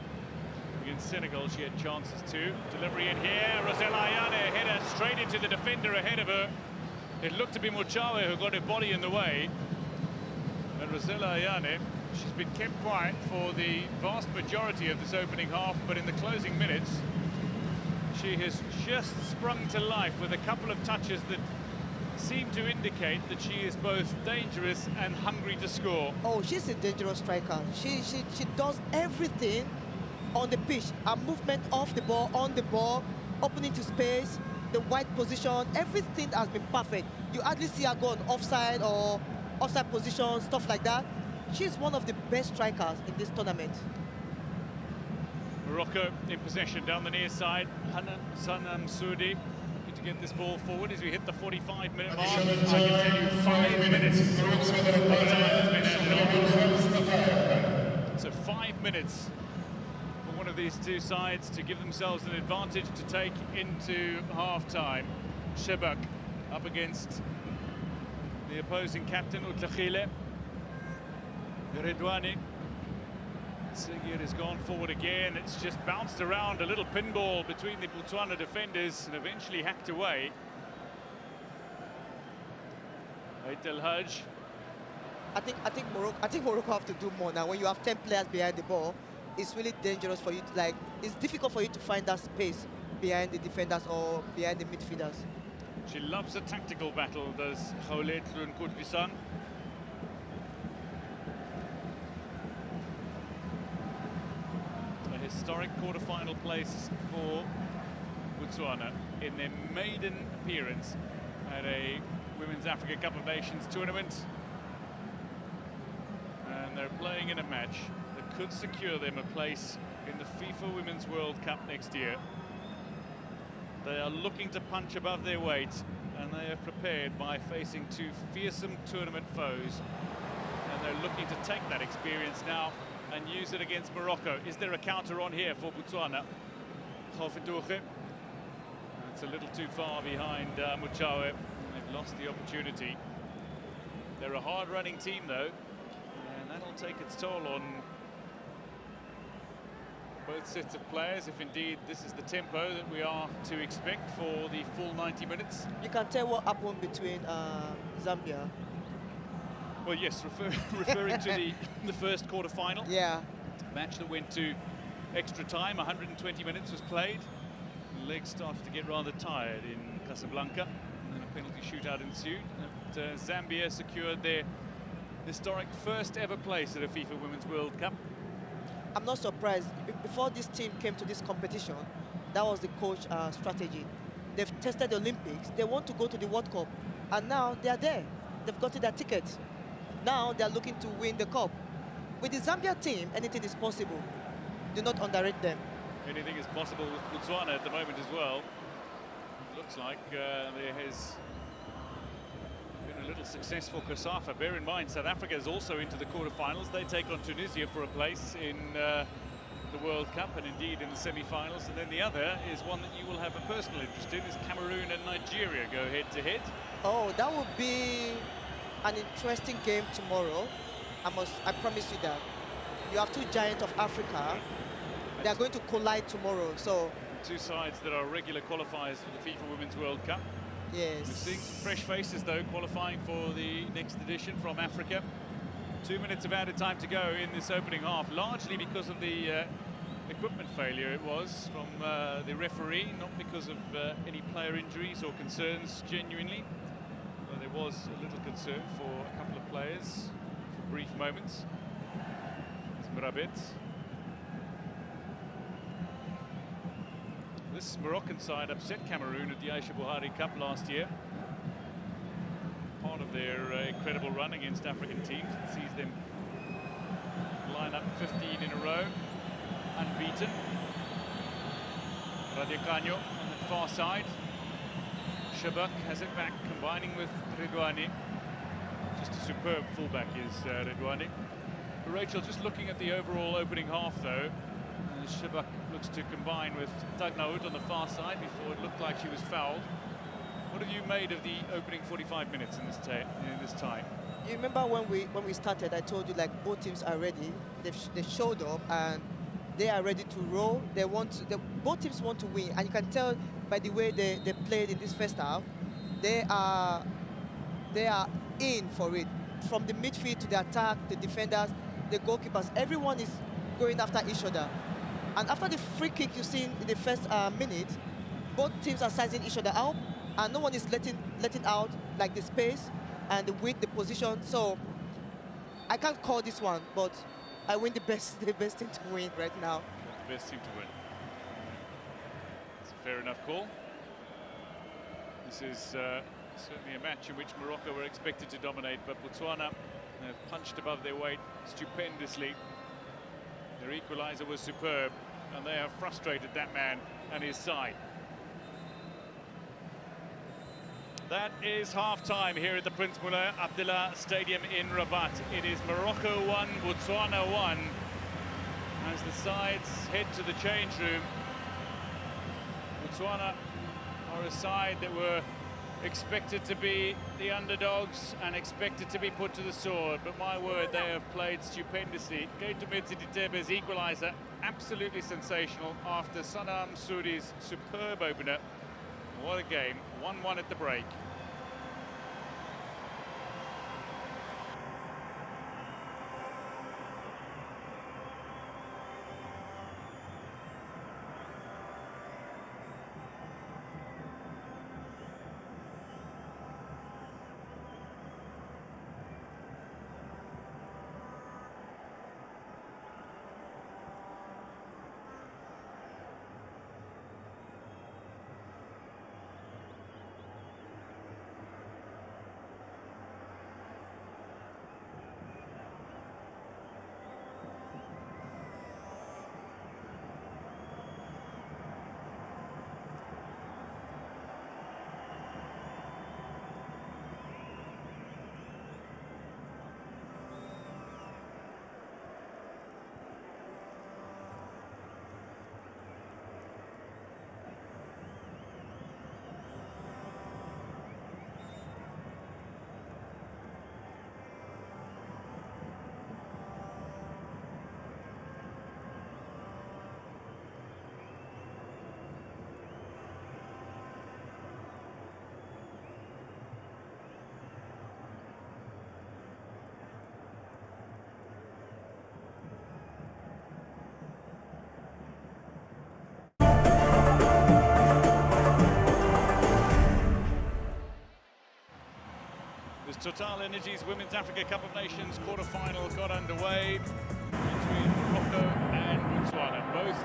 S2: against Senegal, she had chances too. Delivery in here, Rosella Ayane, header straight into the defender ahead of her. It looked to be Muchawe who got her body in the way. And Rosella Ayane, she's been kept quiet for the vast majority of this opening half, but in the closing minutes, she has just sprung to life with a couple of touches that seem to indicate that she is both dangerous and hungry to score.
S3: Oh, she's a dangerous striker. She does everything on the pitch. Her movement off the ball, on the ball, opening to space, the wide position, everything has been perfect. You hardly see her go on offside or offside position, stuff like that. She's one of the best strikers in this tournament.
S2: Morocco in possession down the near side. Sanam Soudi looking to get this ball forward as we hit the 45-minute mark. I can tell you 5 minutes of time has been added. So 5 minutes for one of these two sides to give themselves an advantage to take into half-time. Shebak up against the opposing captain, Utlakhile. Redouane. Seguir has gone forward again. It's just bounced around, a little pinball between the Botswana defenders and eventually hacked away. Eitel Haj
S3: I think Morocco have to do more now. When you have 10 players behind the ball, it's really dangerous for you. It's difficult for you to find that space behind the defenders or behind the midfielders.
S2: She loves a tactical battle, does Kholed Runkoudvisan. A historic quarter-final place for Botswana in their maiden appearance at a Women's Africa Cup of Nations tournament. And they're playing in a match that could secure them a place in the FIFA Women's World Cup next year. They are looking to punch above their weight, and they are prepared by facing two fearsome tournament foes. And they're looking to take that experience now and use it against Morocco. Is there a counter on here for Botswana? Hofendorge. It's a little too far behind Muchawe. They've lost the opportunity. They're a hard-running team, though, and that'll take its toll on both sets of players, if indeed this is the tempo that we are to expect for the full 90 minutes.
S3: You can tell what happened between Zambia.
S2: Well, yes, referring to the first quarter-final.
S3: Yeah.
S2: Match that went to extra time, 120 minutes was played. The legs started to get rather tired in Casablanca, and then a penalty shootout ensued. But, Zambia secured their historic first ever place at a FIFA Women's World Cup.
S3: I'm not surprised. Before this team came to this competition, that was the coach strategy. They've tested the Olympics. They want to go to the World Cup, and now they are there. They've gotten their ticket. Now they're looking to win the cup. With the Zambia team, anything is possible. Do not underrate them.
S2: Anything is possible with Botswana at the moment as well. It looks like there has been a little successful Kasafa. Bear in mind, South Africa is also into the quarterfinals. They take on Tunisia for a place in the World Cup and indeed in the semi-finals. And then the other is one that you will have a personal interest in, is Cameroon and Nigeria go head-to-head.
S3: Oh, that would be an interesting game tomorrow. I promise you that. You have two giants of Africa. They are going to collide tomorrow. So
S2: two sides that are regular qualifiers for the FIFA Women's World Cup.
S3: Yes.
S2: We're seeing some fresh faces, though, qualifying for the next edition from Africa. 2 minutes of added time to go in this opening half, largely because of the equipment failure it was from the referee, not because of any player injuries or concerns, genuinely. Well, there was a little concern for a couple of players for brief moments. It's Murabit. This Moroccan side upset Cameroon at the Aisha Buhari Cup last year. Part of their incredible run against African teams. It sees them line up 15 in a row, unbeaten. Radicano on the far side. Shabak has it back, combining with Redouane. Just a superb fullback is Redouane. Rachel, just looking at the overall opening half, though, Shabak looks to combine with Tagnaout on the far side before it looked like she was fouled. What have you made of the opening 45 minutes in this tie?
S3: You remember when we started, I told you, like, both teams are ready. They showed up and they are ready to roll. Both teams want to win, and you can tell by the way they played in this first half. They are in for it. From the midfield to the attack, the defenders, the goalkeepers, everyone is going after each other. And after the free kick you see in the first minute, both teams are sizing each other out, and no one is letting out like the space and the width, the position. So I can't call this one, but I win the best team to win right now.
S2: The best team to win. It's a fair enough call. This is certainly a match in which Morocco were expected to dominate, but Botswana have punched above their weight stupendously. Their equaliser was superb, and they have frustrated that man and his side. That is half-time here at the Prince Moulay Abdullah Stadium in Rabat. It is Morocco 1, Botswana 1. As the sides head to the change room, Botswana are a side that were expected to be the underdogs and expected to be put to the sword, but my word, they have played stupendously. Keita Mitsiditebe's equaliser, absolutely sensational after Sadam Souri's superb opener. What a game, 1-1 at the break. TotalEnergies Women's Africa Cup of Nations quarter-final got underway between Morocco and Botswana, both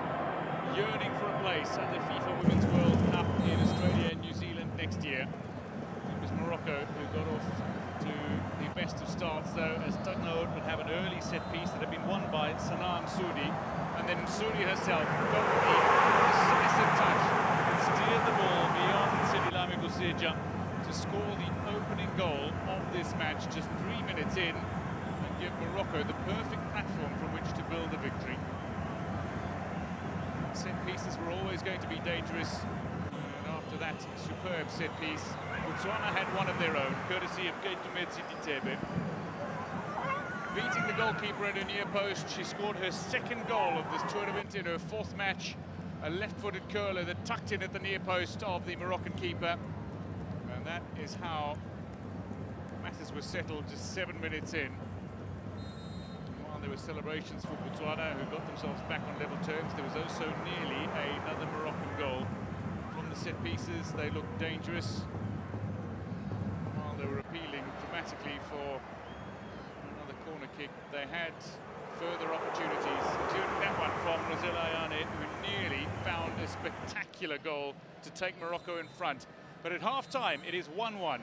S2: yearning for a place at the FIFA Women's World Cup in Australia and New Zealand next year. It was Morocco who got off to the best of starts, though, as Tugnote would have an early set piece that had been won by Sanaa Msoudi, and then Msoudi herself got the decisive touch and steered the ball beyond Sidilami Busirja to score the opening goal of this match just 3 minutes in and give Morocco the perfect platform from which to build a victory. Set pieces were always going to be dangerous, and after that superb set piece, Botswana had one of their own, courtesy of Keitumetsi Ditebe. Beating the goalkeeper at her near post, she scored her second goal of this tournament in her fourth match, a left-footed curler that tucked in at the near post of the Moroccan keeper. And that is how matters were settled just 7 minutes in. While there were celebrations for Botswana, who got themselves back on level terms, there was also nearly another Moroccan goal. From the set pieces, they looked dangerous, while they were appealing dramatically for another corner kick. They had further opportunities, including that one from Rosella Ayane, who nearly found a spectacular goal to take Morocco in front. But at half-time, it is 1-1.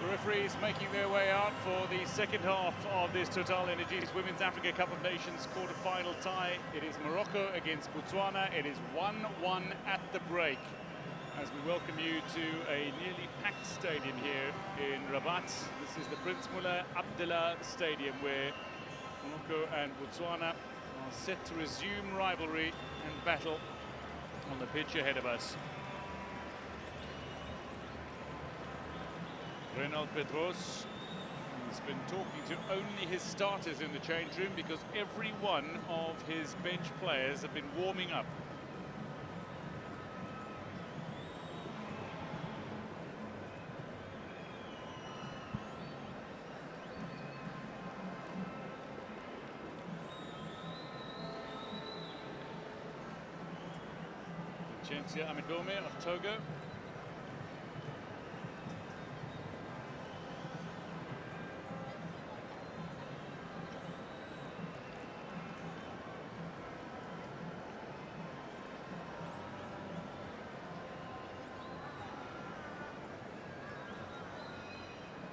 S2: The referees making their way out for the second half of this TotalEnergies Women's Africa Cup of Nations quarter-final tie. It is Morocco against Botswana. It is 1-1 at the break. As we welcome you to a nearly packed stadium here in Rabat. This is the Prince Mullah Abdullah Stadium, where Morocco and Botswana are set to resume rivalry and battle on the pitch ahead of us. Reynald Pedros has been talking to only his starters in the change room because every one of his bench players have been warming up. Chensia Amidome of Togo.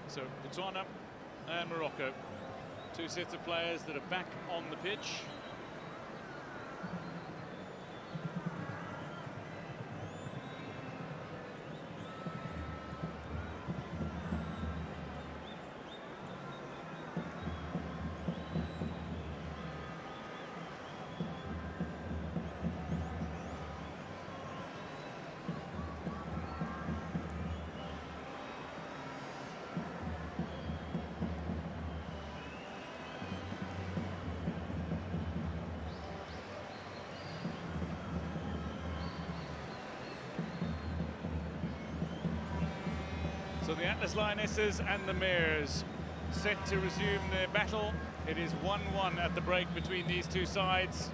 S2: So Botswana and Morocco, two sets of players that are back on the pitch. So the Atlas Lionesses and the Mares set to resume their battle. It is 1-1 at the break between these two sides.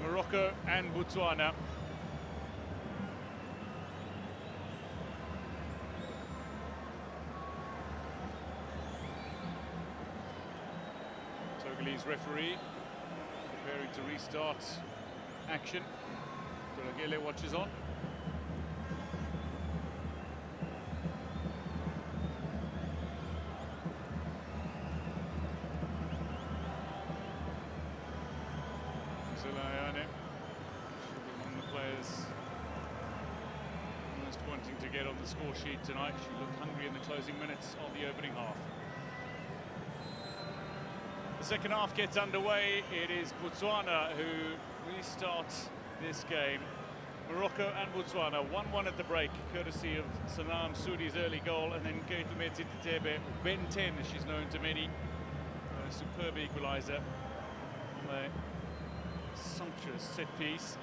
S2: Morocco and Botswana. Togolese referee preparing to restart action. Gele watches on. Zelayane, one of the players most wanting to get on the score sheet tonight. She looked hungry in the closing minutes of the opening half. The second half gets underway. It is Botswana who restarts this game. Morocco and Botswana, 1-1 at the break, courtesy of Sanam Soudi's early goal, and then Ketumetse Titebe, Ben 10, as she's known to many. A superb equaliser on a sumptuous set piece.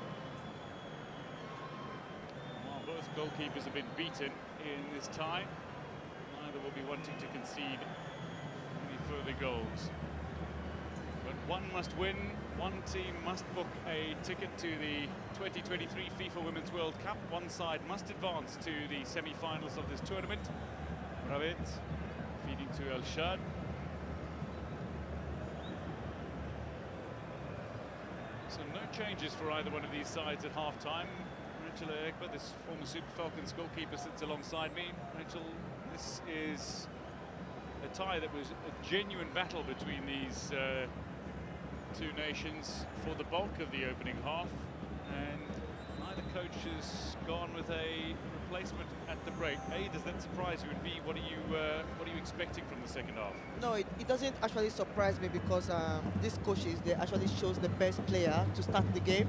S2: While both goalkeepers have been beaten in this tie, neither will be wanting to concede any further goals. But one must win. One team must book a ticket to the 2023 FIFA Women's World Cup. One side must advance to the semi-finals of this tournament. Rabat feeding to El Shad. So no changes for either one of these sides at half-time. Rachel Ekba, this former Super Falcons goalkeeper, sits alongside me. Rachel, this is a tie that was a genuine battle between these two nations for the bulk of the opening half, and neither coach has gone with a replacement at the break. A, does that surprise you? And B, what are you expecting from the second half?
S3: No, it doesn't actually surprise me because these coaches, they actually chose the best player to start the game.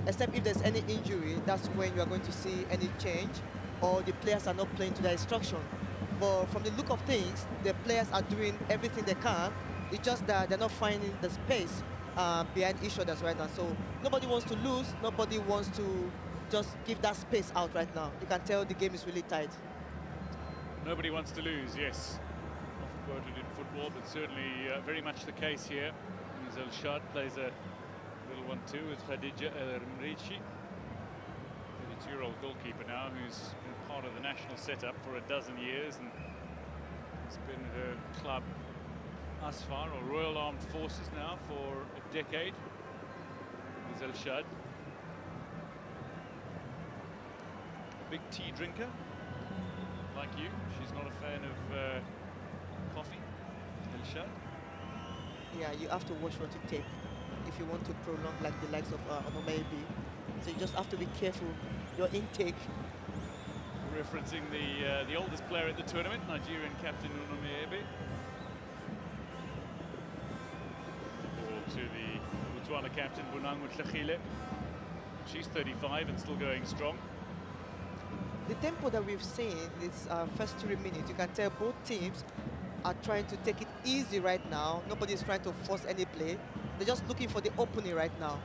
S3: Except if there's any injury, that's when you are going to see any change, or the players are not playing to their instruction. But from the look of things, the players are doing everything they can. It's just that they're not finding the space behind each other right now. So nobody wants to lose. Nobody wants to just give that space out right now. You can tell the game is really tight.
S2: Nobody wants to lose, yes. Often quoted in football, but certainly very much the case here. El Shad plays a little 1-2 with Khadija El Mrichi, 32-year-old goalkeeper now, who's been part of the national setup for a dozen years, and it's been her club Asfar, or Royal Armed Forces, now for a decade. Is El Shad. big tea drinker, like you. She's not a fan of coffee. Elshad.
S3: Yeah, you have to watch what you take if you want to prolong like the likes of Onomebe. So you just have to be careful your intake.
S2: Referencing the oldest player at the tournament, Nigerian captain Unomebe. Ball to the Botswana captain Bonangwe Tlhagile. She's 35 and still going strong.
S3: The tempo that we've seen this first 3 minutes, you can tell both teams are trying to take it easy right now. Nobody's trying to force any play. They're just looking for the opening right now.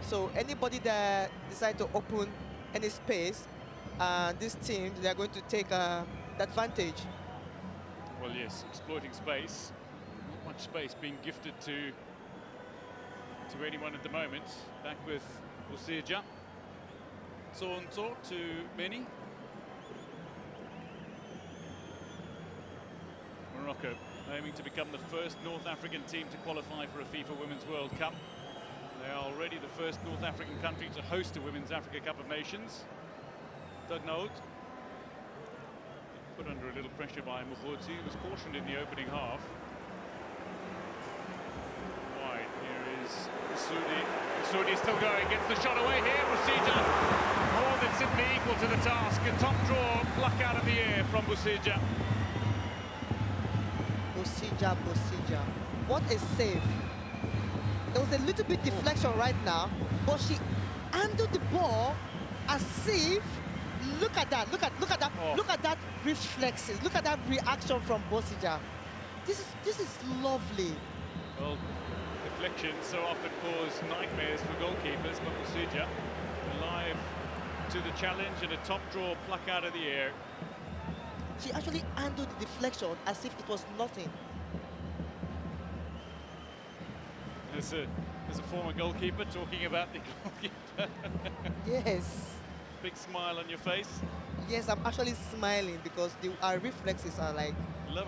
S3: So anybody that decides to open any space, this team, they're going to take the advantage.
S2: Well, yes, exploiting space. Not much space being gifted to anyone at the moment. Back with Busija. Sonto to Meni. Morocco aiming to become the first North African team to qualify for a FIFA Women's World Cup. They are already the first North African country to host a Women's Africa Cup of Nations. Dugnaut put under a little pressure by Mukhoti, who was cautioned in the opening half. Wide, here is Sudi. Sudi still going, gets the shot away here. Busija more than simply equal to the task. A top draw, pluck out of the air from Busija.
S3: Busija. What a save. There was a little bit deflection right now, but she handled the ball as if, look at that, look at that, look at that reflexes, look at that reaction from Busija. This is lovely.
S2: Well, deflections so often cause nightmares for goalkeepers, but Busija alive to the challenge and a top draw pluck out of the air.
S3: She actually handled the deflection as if it was nothing.
S2: There's a former goalkeeper talking about the goalkeeper.
S3: Yes.
S2: Big smile on your face.
S3: Yes, I'm actually smiling because our reflexes are like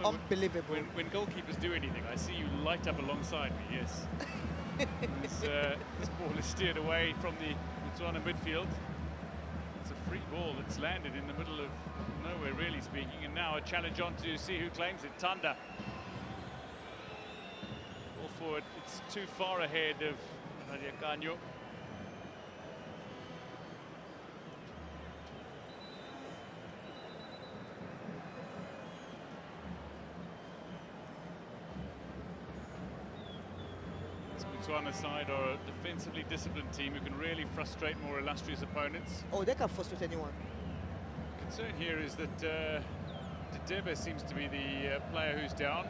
S3: unbelievable.
S2: When goalkeepers do anything, I see you light up alongside me, yes. This ball is steered away from the Botswana midfield. It's a free ball that's landed in the middle of nowhere, really speaking. And now a challenge on to see who claims it. Tanda. Ball forward. It's too far ahead of Nadia Kanyo. Botswana side are a defensively disciplined team who can really frustrate more illustrious opponents.
S3: Oh, they can frustrate anyone.
S2: Concern here is that Debe seems to be the player who's down.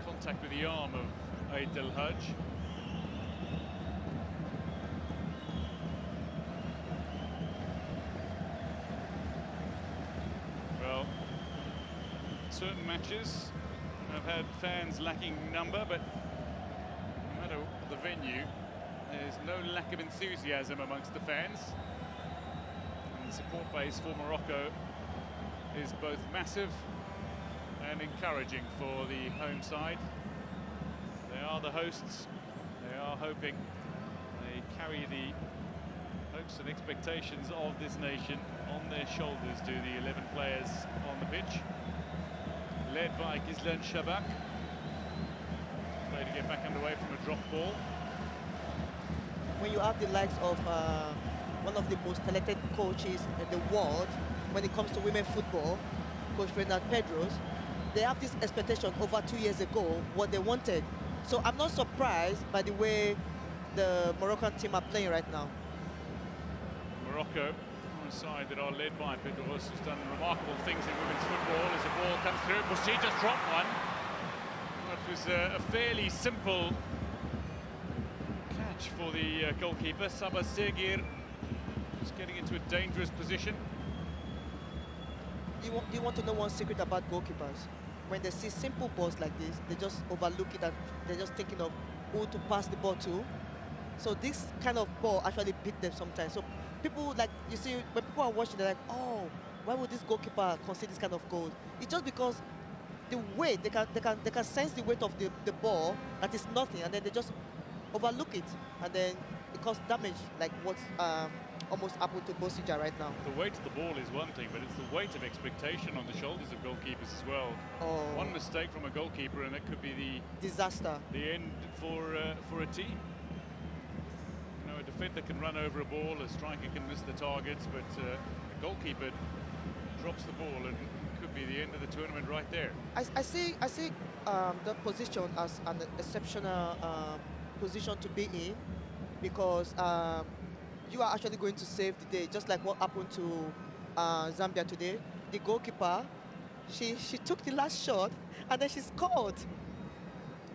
S2: Contact with the arm of Aid El Hajj. Well, certain matches have had fans lacking number, but no matter the venue, there's no lack of enthusiasm amongst the fans. And the support base for Morocco is both massive and encouraging for the home side. They are the hosts. They are hoping. They carry the hopes and expectations of this nation on their shoulders, do the 11 players on the pitch. Led by Gizlan Shabak. Play to get back underway from a drop ball.
S3: When you have the likes of one of the most talented coaches in the world when it comes to women football, Coach Bernard Pedros, they have this expectation over 2 years ago, what they wanted. So I'm not surprised by the way the Moroccan team are playing right now.
S2: Morocco, a side that are led by Pedros, who's done remarkable things in women's football as the ball comes through. Busija just dropped one. Well, it was a fairly simple catch for the goalkeeper. Sabah Segir just getting into a dangerous position.
S3: You want to know one secret about goalkeepers? When they see simple balls like this, they just overlook it and they're just thinking of who to pass the ball to. So this kind of ball actually beat them sometimes. So people, like, you see, when people are watching, they're like, oh, why would this goalkeeper concede this kind of goal? It's just because the weight, they can sense the weight of the ball that is nothing, and then they just overlook it, and then cause damage like what almost happened to Bosija right now.
S2: The weight of the ball is one thing, but it's the weight of expectation on the shoulders of goalkeepers as well.
S3: Oh.
S2: One mistake from a goalkeeper, and that could be the
S3: Disaster.
S2: The end for a team. You know, a defender can run over a ball, a striker can miss the targets, but a goalkeeper drops the ball and could be the end of the tournament right there.
S3: I see the position as an exceptional position to be in, because you are actually going to save the day, just like what happened to Zambia today. The goalkeeper, she took the last shot and then she scored.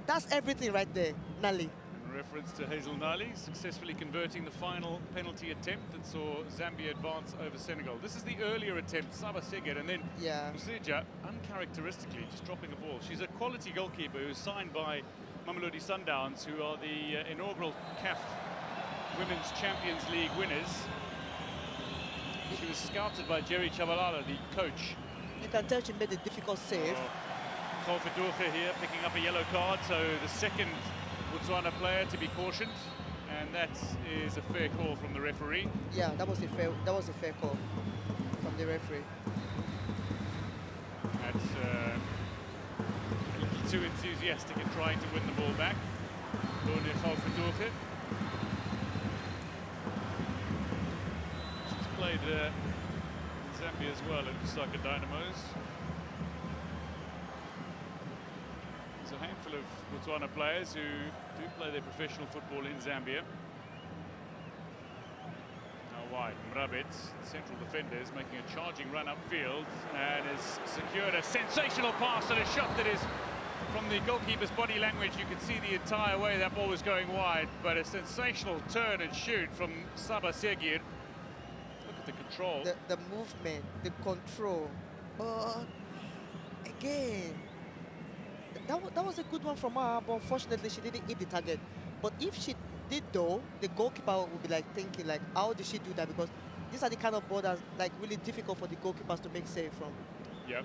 S3: That's everything right there, Nali.
S2: In reference to Hazel Nali successfully converting the final penalty attempt that saw Zambia advance over Senegal. This is the earlier attempt, Saba Seger, and then Musija, uncharacteristically, just dropping a ball. She's a quality goalkeeper who's signed by Mamelodi Sundowns, who are the inaugural CAF Women's Champions League winners. She was scouted by Jerry Chabalala, the coach.
S3: You can tell she made a difficult save.
S2: Kofedurge here picking up a yellow card, so the second Botswana player to be cautioned, and that is a fair call from the referee.
S3: Yeah, that was a fair call from the referee.
S2: That's a little too enthusiastic in trying to win the ball back. Kofedurge. She's played in Zambia as well at Lusaka Dynamos. There's a handful of Botswana players who do play their professional football in Zambia. Now wide, Mrabit, central defender, is making a charging run upfield and has secured a sensational pass and a shot that is, from the goalkeeper's body language, you could see the entire way that ball was going wide, but a sensational turn and shoot from Saba Segir. Look at the control.
S3: The movement, the control. Again, that was a good one from her, but unfortunately she didn't hit the target. But if she did though, the goalkeeper would be like thinking like, how did she do that? Because these are the kind of balls that's like really difficult for the goalkeepers to make save from.
S2: Yep,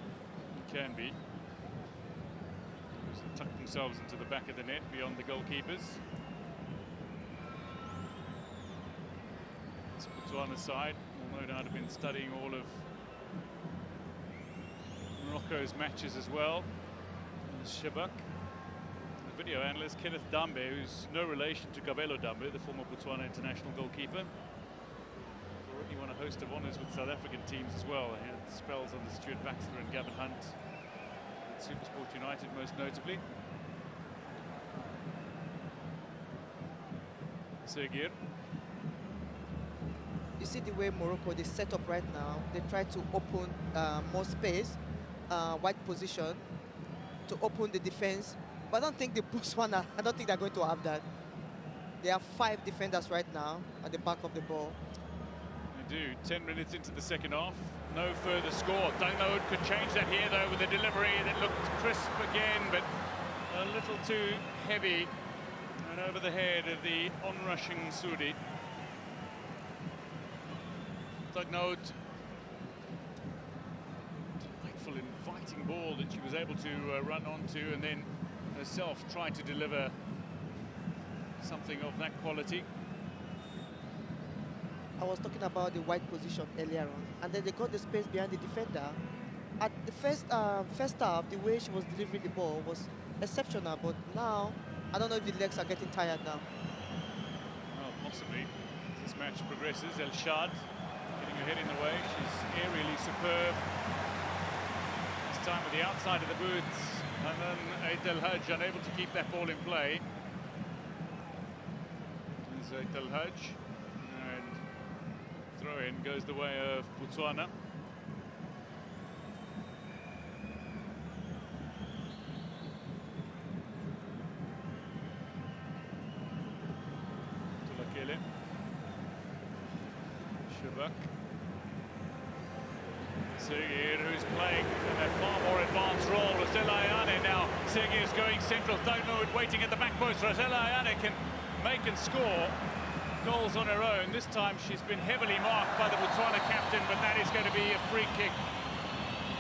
S2: it can be. Tuck themselves into the back of the net beyond the goalkeepers. This Botswana side will no doubt have been studying all of Morocco's matches as well. Shebak. The video analyst Kenneth Dambe, who's no relation to Gabelo Dambe, the former Botswana international goalkeeper. Already won a host of honours with South African teams as well. He had spells under Stuart Baxter and Gavin Hunt at Supersport United most notably. Segir.
S3: You see the way Morocco, they set up right now. They try to open more space, wide position, to open the defense. But I don't think the Botswana, I don't think they're going to have that. They have 5 defenders right now at the back of the ball.
S2: They do. 10 minutes into the second half. No further score. Dangnaud could change that here, though, with a delivery that looked crisp again, but a little too heavy and over the head of the onrushing Sudi. Dangnaud, delightful, inviting ball that she was able to run onto, and then herself try to deliver something of that quality.
S3: I was talking about the wide position earlier on, and then they got the space behind the defender. At the first half, the way she was delivering the ball was exceptional, but now I don't know if the legs are getting tired now.
S2: Well, possibly. As this match progresses, El Shad getting her head in the way. She's aerially superb. This time with the outside of the boots, and then Aitel Hajj unable to keep that ball in play. There's Aitel Hajj, and throw-in goes the way of Botswana. Tulakele. Shebak. Segir, who's playing a far more advanced role. Rosella Ayane now. Segir's going central. Dangnaud waiting at the back post. Rosella Ayane can make and score goals on her own. This time she's been heavily marked by the Botswana captain, but that is going to be a free kick.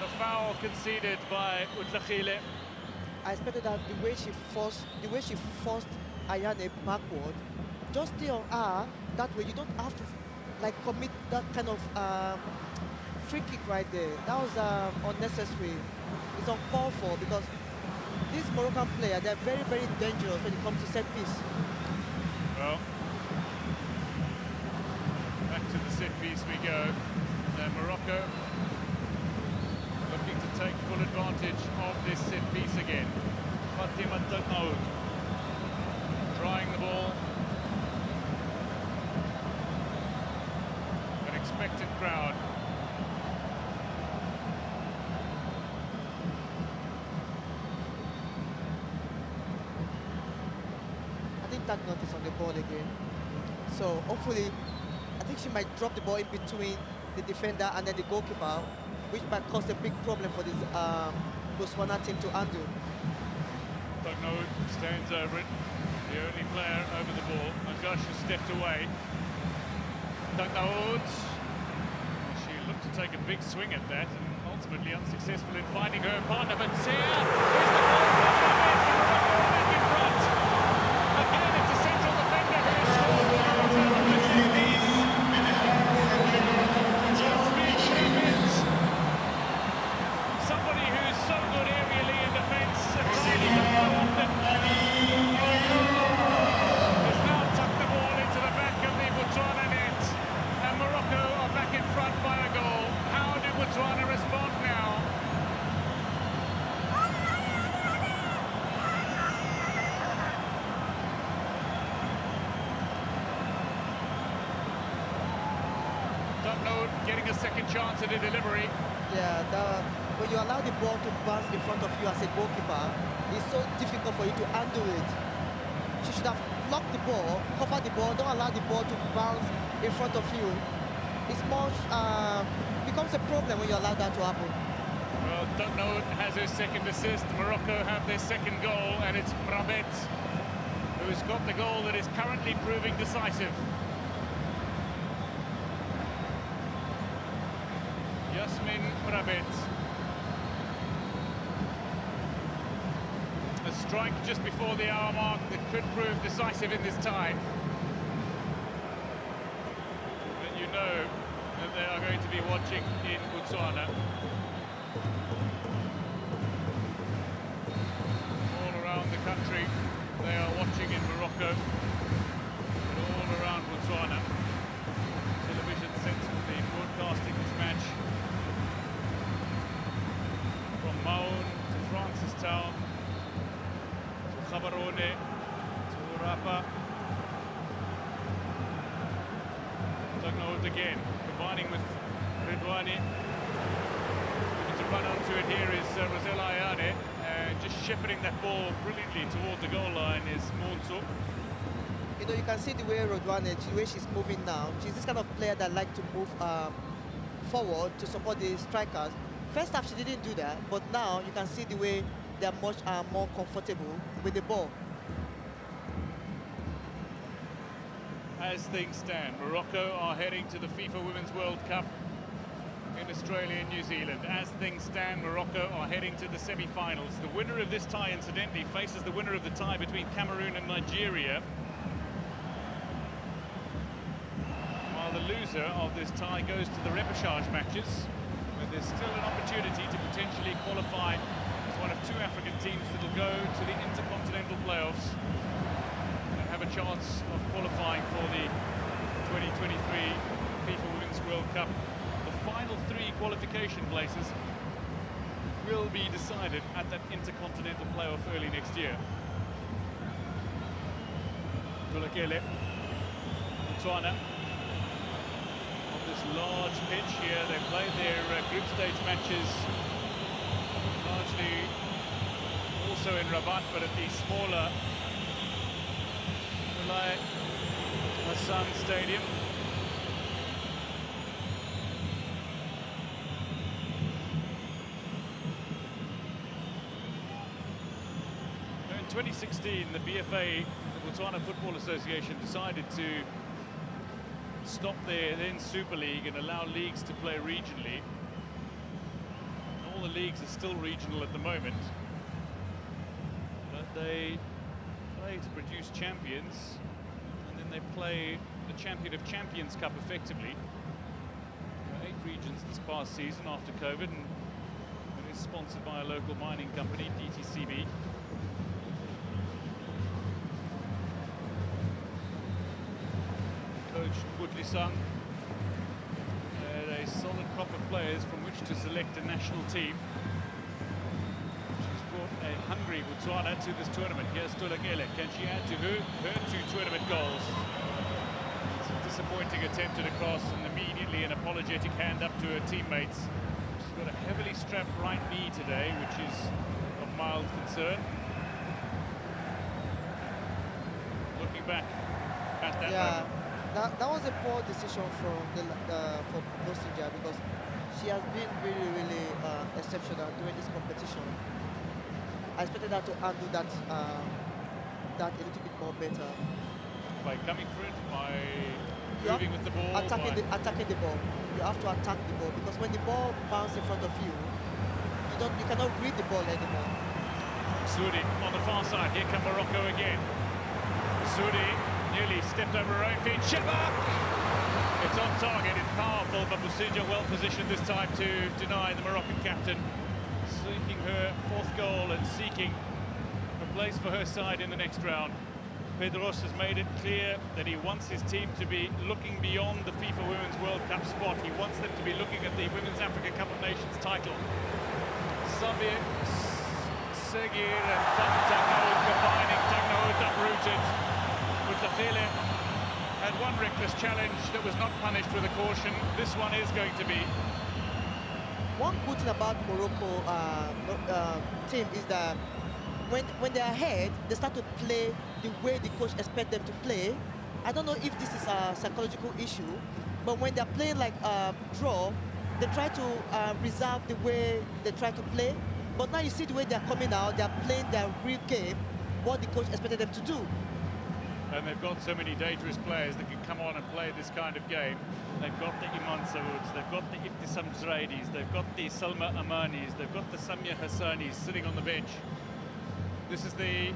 S2: The foul conceded by Utlachile.
S3: I expected that the way she forced Ayane backward, just stay on her. That way you don't have to like commit that kind of free kick right there. That was unnecessary. It's uncalled for because these Moroccan players, they're very, very dangerous when it comes to set piece.
S2: Well, back to the set piece we go. Morocco looking to take full advantage of this set piece again. Fatima Tanoud trying the ball. An expectant crowd.
S3: I think Tanoud is on the ball again. So hopefully, I think she might drop the ball in between the defender and then the goalkeeper, which might cause a big problem for this Botswana team to handle.
S2: Tanoud stands over it. The only player over the ball. Magash has stepped away. Tanoud. She looked to take a big swing at that and ultimately unsuccessful in finding her partner. But Sia is the ball back in front. Again, it's a central defender who has scored the set piece. Somebody who's so good aerially in defence, tiny but so often, has now tucked the ball into the back of the Botswana net, and Morocco are back in front by a goal. How do Botswana respond now? Tanoud getting a second chance at a delivery.
S3: Yeah, when you allow the ball to bounce in front of you as a goalkeeper, it's so difficult for you to handle it. She should have blocked the ball, covered the ball, don't allow the ball to bounce in front of you. It's much, becomes a problem when you allow that to happen.
S2: Well, Tanoud has her second assist. Morocco have their second goal, and it's Mrabet who has got the goal that is currently proving decisive. Yasmin Mrabet. A strike just before the hour mark that could prove decisive in this tie. But you know that they are going to be watching in Botswana. All around the country, they are watching in Morocco. And all around Botswana. Television sets will be broadcasting this match. From Maun to Francistown, to Gaborone, to Rapa. Tanoud again, combining with Redouane. Looking to run onto it here is Rosella Ayane, just shepherding that ball brilliantly toward the goal line is Monso.
S3: You know, you can see the way Redouane, the way she's moving now. She's this kind of player that likes to move forward to support the strikers. First half, she didn't do that, but now you can see the way they're much more comfortable with the ball.
S2: As things stand, Morocco are heading to the FIFA Women's World Cup in Australia and New Zealand. As things stand, Morocco are heading to the semi-finals. The winner of this tie, incidentally, faces the winner of the tie between Cameroon and Nigeria. While the loser of this tie goes to the repechage matches. There's still an opportunity to potentially qualify as one of two African teams that will go to the intercontinental playoffs and have a chance of qualifying for the 2023 FIFA Women's World Cup. The final three qualification places will be decided at that intercontinental playoff early next year. Tulakele, Botswana. This large pitch here, they played their group stage matches largely also in Rabat, but at the smaller Mulai Hassan Stadium. In 2016, the BFA, the Botswana Football Association, decided to stop their then Super League and allow leagues to play regionally. All the leagues are still regional at the moment, but they play to produce champions, and then they play the Champion of Champions Cup effectively. 8 regions this past season after COVID, and it is sponsored by a local mining company, DTCB. Coach Botswana had a solid crop of players from which to select a national team. She's brought a hungry Botswana to this tournament. Here's TotalEnergies. Can she add to her 2 tournament goals? It's a disappointing attempt at a cross, and immediately an apologetic hand up to her teammates. She's got a heavily strapped right knee today, which is of mild concern. Looking back at that moment.
S3: That was a poor decision from for Botswana, because she has been really exceptional during this competition. I expected her to handle that a little bit more better.
S2: By coming for it, by moving with the ball,
S3: attacking the ball. You have to attack the ball, because when the ball bounces in front of you, you cannot read the ball anymore.
S2: Sudi on the far side. Here come Morocco again. Sudi nearly stepped over her own feet. Shebak! It's on target, it's powerful, but Botswana well positioned this time to deny the Moroccan captain. Seeking her 4th goal and seeking a place for her side in the next round. Pedros has made it clear that he wants his team to be looking beyond the FIFA Women's World Cup spot. He wants them to be looking at the Women's Africa Cup of Nations title. Sabir, Segir and Tagnaoud combining. Tagnaoud uprooted. Bouteflika had one reckless challenge that was not punished with a caution. This one is going to be.
S3: One good thing about Morocco team is that when they're ahead, they start to play the way the coach expects them to play. I don't know if this is a psychological issue, but when they're playing like draw, they try to reserve the way they try to play. But now you see the way they're coming out, they're playing their real game, what the coach expected them to do.
S2: And they've got so many dangerous players that can come on and play this kind of game. They've got the Iman Saouds, they've got the Ibtisam Zraidis, they've got the Salma Amanis, they've got the Samia Hassanis sitting on the bench. This is the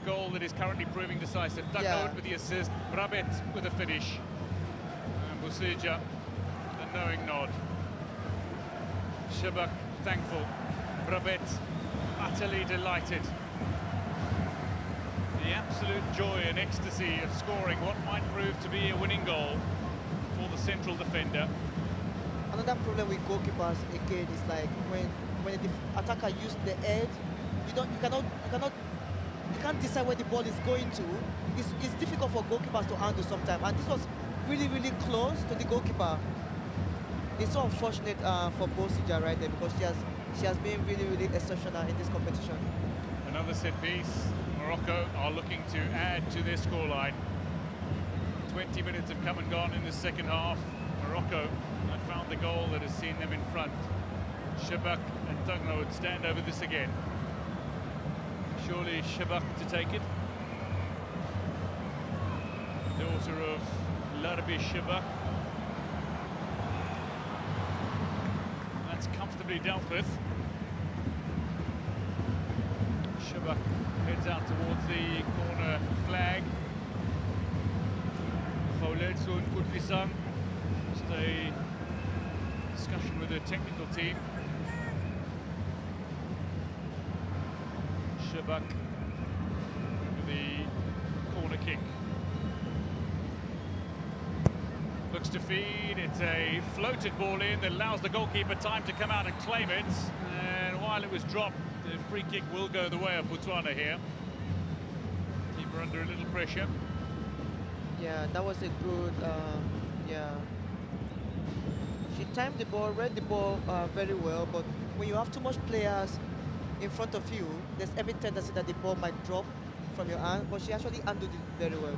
S2: goal that is currently proving decisive. Tagnaoud with the assist, Brabet with a finish. And Botswana, a knowing nod. Shebak thankful. Brabet utterly delighted. The absolute joy and ecstasy of scoring what might prove to be a winning goal for the central defender.
S3: Another problem with goalkeepers again is like when the attacker uses the edge, you can't decide where the ball is going to. It's difficult for goalkeepers to handle sometimes, and this was really close to the goalkeeper. It's so unfortunate for Botswana right there, because she has been really exceptional in this competition.
S2: Another set piece. Morocco are looking to add to their scoreline. 20 minutes have come and gone in the second half. Morocco have found the goal that has seen them in front. Shebak and Tagnaoud stand over this again. Surely Shebak to take it. Daughter of Larbi Shebak. That's comfortably dealt with. Shebak heads out towards the corner flag. Khouletsoun Bouteflika. Just a discussion with the technical team. Shebak with the corner kick. Looks to feed. It's a floated ball in that allows the goalkeeper time to come out and claim it. And while it was dropped, the free kick will go the way of Botswana here. Keeper under a little pressure.
S3: Yeah, that was a good, yeah. She timed the ball, read the ball very well, but when you have too much players in front of you, there's every tendency that the ball might drop from your hand, but she actually handled it very well.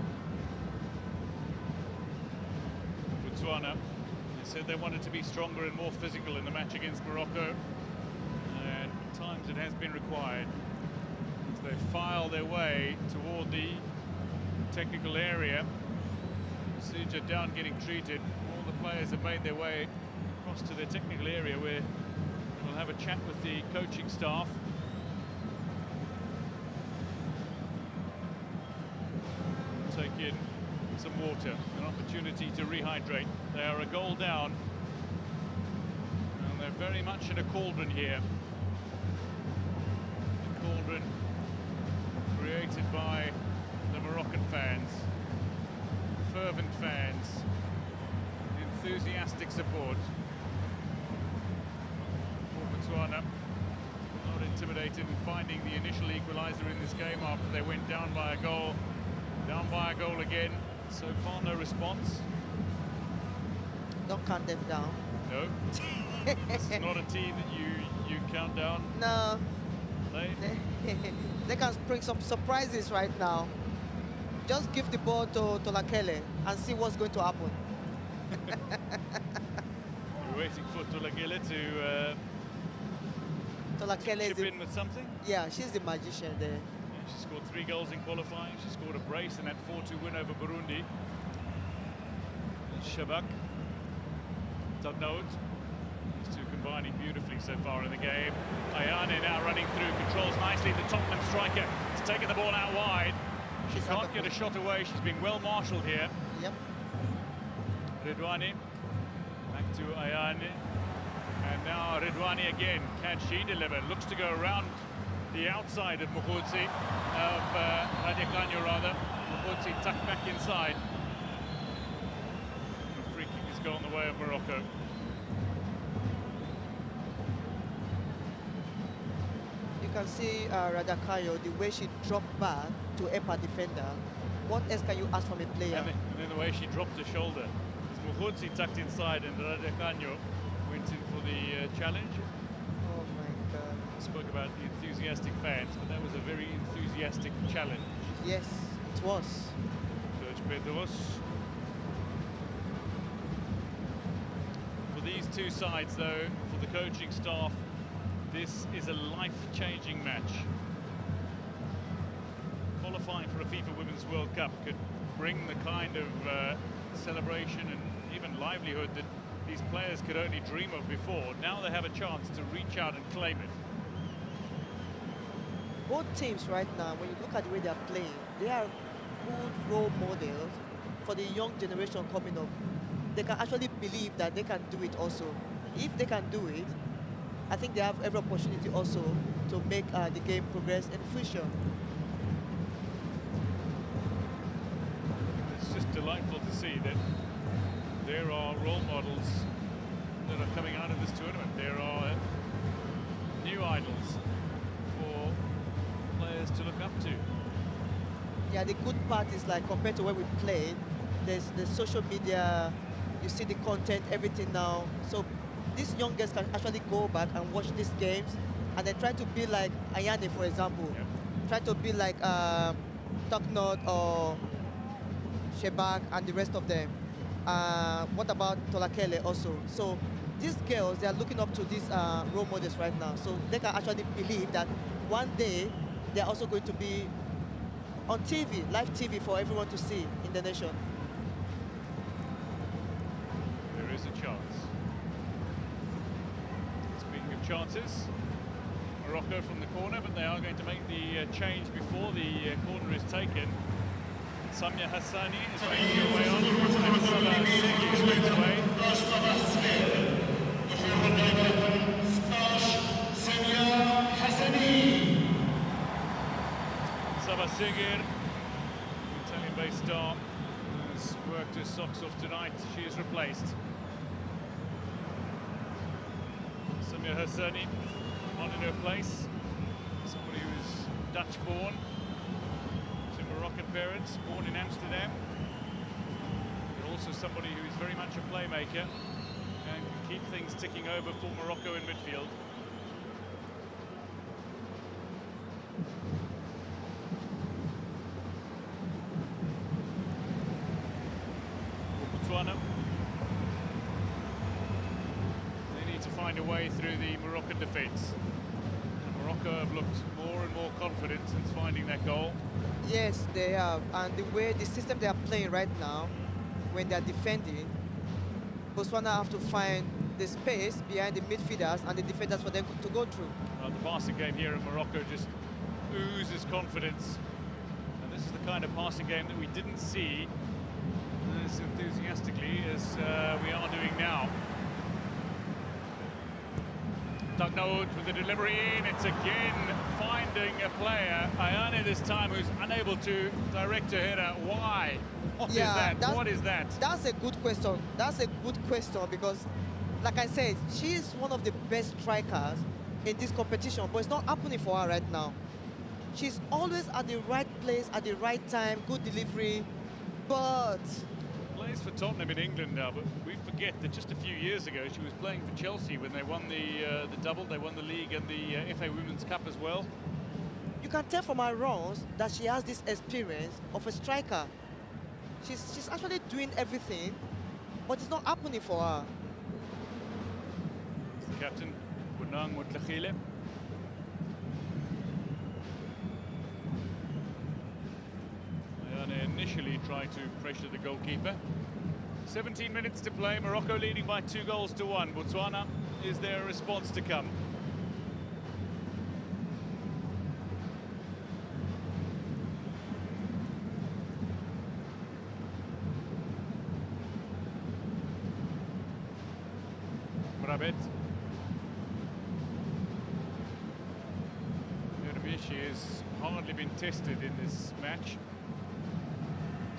S2: Botswana, they said they wanted to be stronger and more physical in the match against Morocco. And at times it has been required. As they file their way toward the technical area. Botswana down getting treated. All the players have made their way across to the technical area where we'll have a chat with the coaching staff. Take in some water, an opportunity to rehydrate. They are a goal down, and they're very much in a cauldron here. A cauldron created by the Moroccan fans, fervent fans, enthusiastic support. For Botswana, not intimidated in finding the initial equaliser in this game after they went down by a goal again. So far, no response.
S3: Don't count them down.
S2: No. This is not a team that you count down.
S3: No. They can bring some surprises right now. Just give the ball to TotalEnergies and see what's going to happen.
S2: You're waiting for TotalEnergies to chip in with something?
S3: Yeah, she's the magician there.
S2: Yeah, she scored 3 goals in qualifying. She scored a brace in that 4-2 win over Burundi. Shabak, Tadnout. These two combining beautifully so far in the game. Ayane now running through, controls nicely. The Tottenham striker has taken the ball out wide. She can't get a shot away. She's been well marshalled here.
S3: Yep.
S2: Redouane, back to Ayane. And now Redouane again. Can she deliver? Looks to go around the outside of Mukhudzi, of Radicagno rather. Mukhudzi tucked back inside. The free kick has gone the way of Morocco.
S3: You can see Radicagno, the way she dropped back to help her defender. What else can you ask from a player?
S2: And then the way she dropped her shoulder. Mukhudzi tucked inside and Radicagno went in for the challenge.
S3: Oh my God.
S2: I spoke about the enthusiastic fans, but that was a very enthusiastic challenge.
S3: Yes, it was.
S2: George Pedros. For these two sides, though, for the coaching staff, this is a life-changing match. Qualifying for a FIFA Women's World Cup could bring the kind of celebration and even livelihood that these players could only dream of before. Now they have a chance to reach out and claim it.
S3: Both teams right now, when you look at the way they are playing, they are good role models for the young generation coming up. They can actually believe that they can do it also. If they can do it, I think they have every opportunity also to make the game progress in the future.
S2: It's just delightful to see that there are role models that are coming out of this tournament. There are new idols for players to look up to.
S3: Yeah, the good part is like compared to where we played, there's the social media, you see the content, everything now. So these young girls can actually go back and watch these games and then try to be like Ayane, for example.
S2: Yep.
S3: Try to be like Toknot or Shebak and the rest of them. What about TotalEnergies also? So these girls, they are looking up to these role models right now. So they can actually believe that one day they're also going to be on TV, live TV for everyone to see in the nation.
S2: There is a chance. Speaking of chances, Morocco from the corner, but they are going to make the change before the corner is taken. Samia Hassani is making her way on, and Sabah Segi is straight away. Sabah Segi, Italian-based star, has worked her socks off tonight. She is replaced. Samia Hassani on in her place. Somebody who is Dutch-born. Moroccan parents, born in Amsterdam, but also somebody who is very much a playmaker and can keep things ticking over for Morocco in midfield. Botswana, they need to find a way through the Moroccan defence. Morocco have looked more and more confident since finding that goal.
S3: Yes, they have. And the way the system they are playing right now, when they are defending, Botswana have to find the space behind the midfielders and the defenders for them to go through.
S2: Well, the passing game here in Morocco just oozes confidence. And this is the kind of passing game that we didn't see as enthusiastically as we are doing now. Tugnold with the delivery in. It's again finding a player, Ayane this time, who's unable to direct a header. Why? What is that? What is that?
S3: That's a good question. That's a good question because, like I said, she's one of the best strikers in this competition, but it's not happening for her right now. She's always at the right place at the right time, good delivery, but...
S2: Plays for Tottenham in England now, but we forget that just a few years ago she was playing for Chelsea when they won the double. They won the league and the FA Women's Cup as well.
S3: You can tell from her runs that she has this experience of a striker. She's actually doing everything, but it's not happening for her.
S2: Captain Bunang Mutlakhile. Ayane initially tried to pressure the goalkeeper. 17 minutes to play, Morocco leading by 2-1. Botswana is their response to come. Rabet. She has hardly been tested in this match.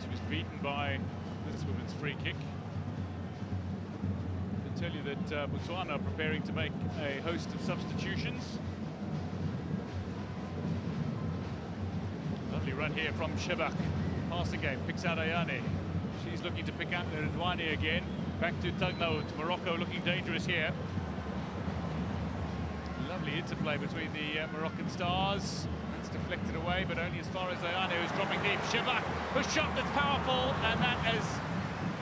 S2: She was beaten by this women's free kick. I can tell you that Botswana are preparing to make a host of substitutions. Lovely run here from Shebak. Passing game, picks out Ayane. She's looking to pick out Redouane again. Back to Tugnold. Morocco looking dangerous here. Lovely interplay between the Moroccan stars. That's deflected away, but only as far as Ayane, who's dropping deep. Shebak, a shot that's powerful, and that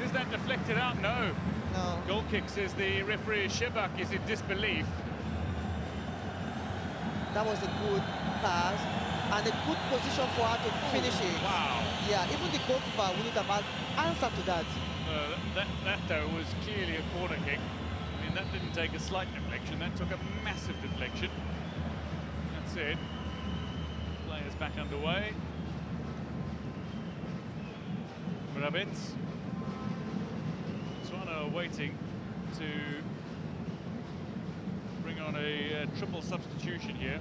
S2: is that deflected out? No.
S3: No.
S2: Goal kick, says the referee. Shebak is in disbelief.
S3: That was a good pass and a good position for her to finish it.
S2: Wow.
S3: Yeah, even the goalkeeper wouldn't have had answer to that.
S2: That though was clearly a corner kick. I mean, that didn't take a slight deflection, that took a massive deflection. That's it. Players back underway. Rabit. Botswana are waiting to bring on a triple substitution here.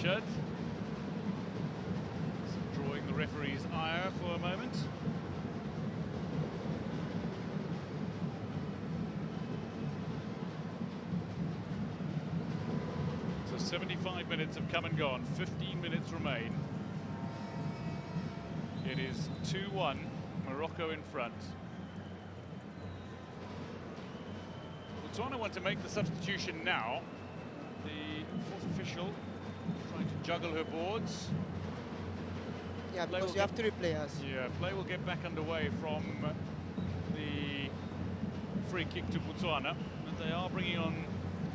S2: Shud. Drawing the referee's ire for a moment. So 75 minutes have come and gone, 15 minutes remain. It is 2-1, Morocco in front. Botswana want to make the substitution now. The fourth official trying to juggle her boards.
S3: Yeah, because you have 3 players.
S2: Yeah, play will get back underway from the free kick to Botswana. And they are bringing on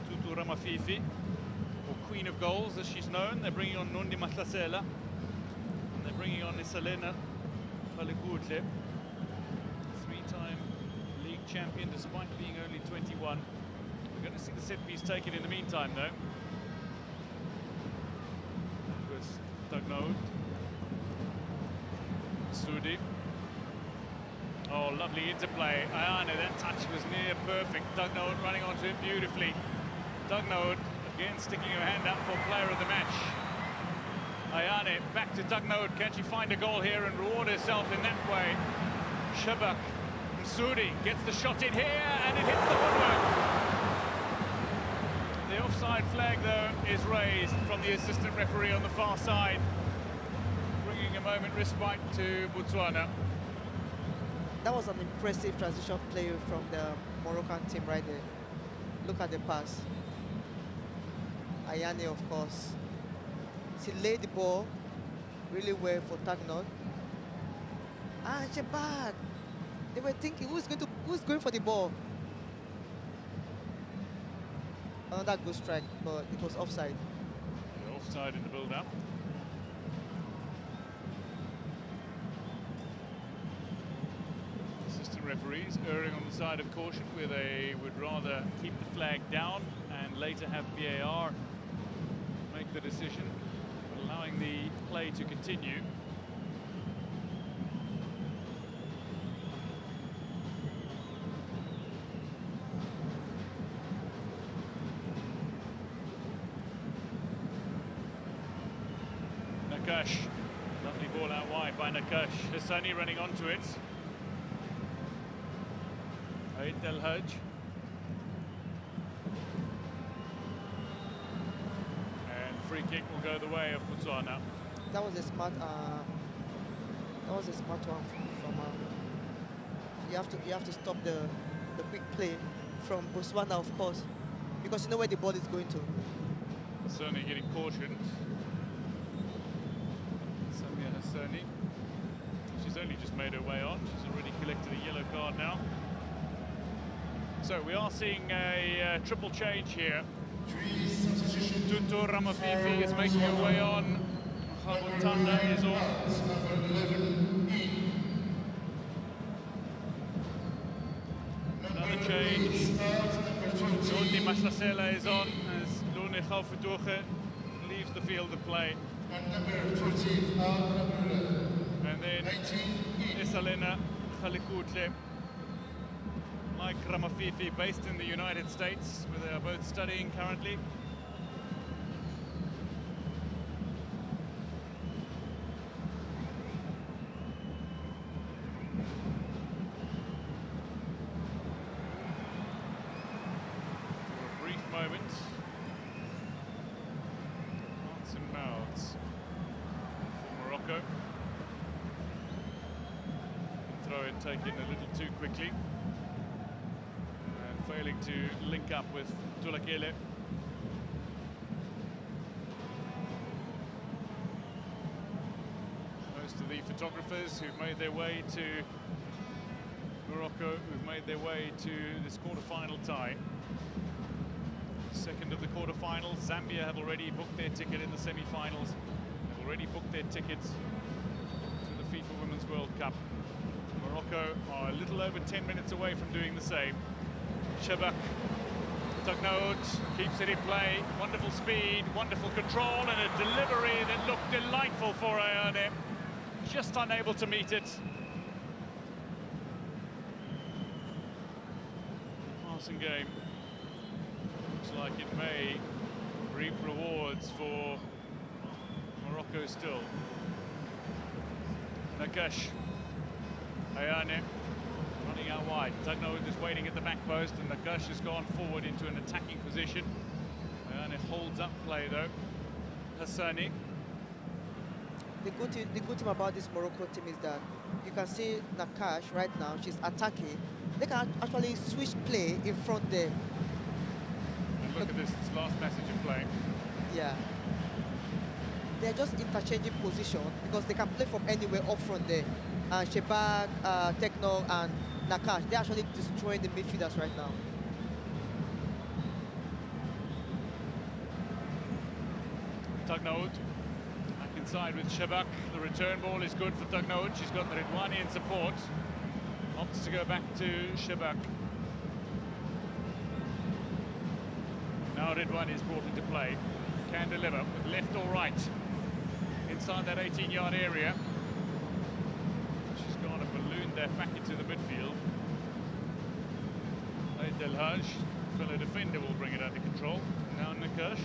S2: Tutu Ramafifi, or Queen of Goals as she's known. They're bringing on Nondi Mahlasela. And they're bringing on Isalena Faligutle, 3-time league champion despite being only 21. We're going to see the set piece taken in the meantime though. Tugnold. Sudi. Oh, lovely interplay. Ayane, that touch was near perfect. Tugnold running onto it beautifully. Tugnold again sticking her hand up for player of the match. Ayane back to Tugnold. Can she find a goal here and reward herself in that way? Shebak. Sudi gets the shot in here and it hits the woodwork. The offside flag, though, is raised from the assistant referee on the far side, bringing a moment respite to Botswana.
S3: That was an impressive transition play from the Moroccan team right there. Look at the pass. Ayane, of course. She laid the ball really well for Tugnold. Ah, Shebak. They were thinking, who's going for the ball? Another good strike, but it was offside.
S2: Yeah, offside in the build-up. referees erring on the side of caution, where they would rather keep the flag down and later have VAR make the decision, but allowing the play to continue. Nakash, lovely ball out wide by Nakash. Hassani running onto it. Aid Del Hajj. And free kick will go the way of Botswana.
S3: That was a smart. One from. You have to stop the quick play from Botswana, of course, because you know where the ball is going to.
S2: Certainly getting cautioned. Samia Hassani. She's only just made her way on. She's already collected a yellow card now. So we are seeing a triple change here. Tutu Ramafifi is making her way on. Habutanda is off. Another change. Jordi Maslasela is on as Lune Khaufudouche leaves the field of play. And then Isalina Khalikutle, like Ramafifi, based in the United States, where they are both studying currently. For a brief moment, hearts and mouths for Morocco. Throw it taken a little too quickly. Failing to link up with Tulakele. Most of the photographers who've made their way to Morocco, who've made their way to this quarter-final tie. Second of the quarter-finals, Zambia have already booked their ticket in the semi-finals. They've already booked their tickets to the FIFA Women's World Cup. Morocco are a little over 10 minutes away from doing the same. Shabak Tagnaout keeps it in play. Wonderful speed, wonderful control, and a delivery that looked delightful for Ayane. Just unable to meet it. Passing game. Looks like it may reap rewards for Morocco still. Nakash. Ayane. Running out wide. Tagnaout is waiting at the back post, and Nakash has gone forward into an attacking position. And it holds up play though. Hassani.
S3: The good thing about this Morocco team is that you can see Nakash right now. She's attacking. They can actually switch play in front there.
S2: And look at this last passage of play.
S3: Yeah. They're just interchanging position because they can play from anywhere up front there. Shebak, Tekno, and Nakash, they're actually destroying the midfielders right now.
S2: Tagnaout back inside with Shebak. The return ball is good for Tagnaout. She's got Redouani in support. Opts to go back to Shebak. Now Redouani is brought into play. Can deliver with left or right. Inside that 18-yard area. She's gone and ballooned that back into the midfield. Aid Del Hajj, fellow defender, will bring it under control. Now Nakash.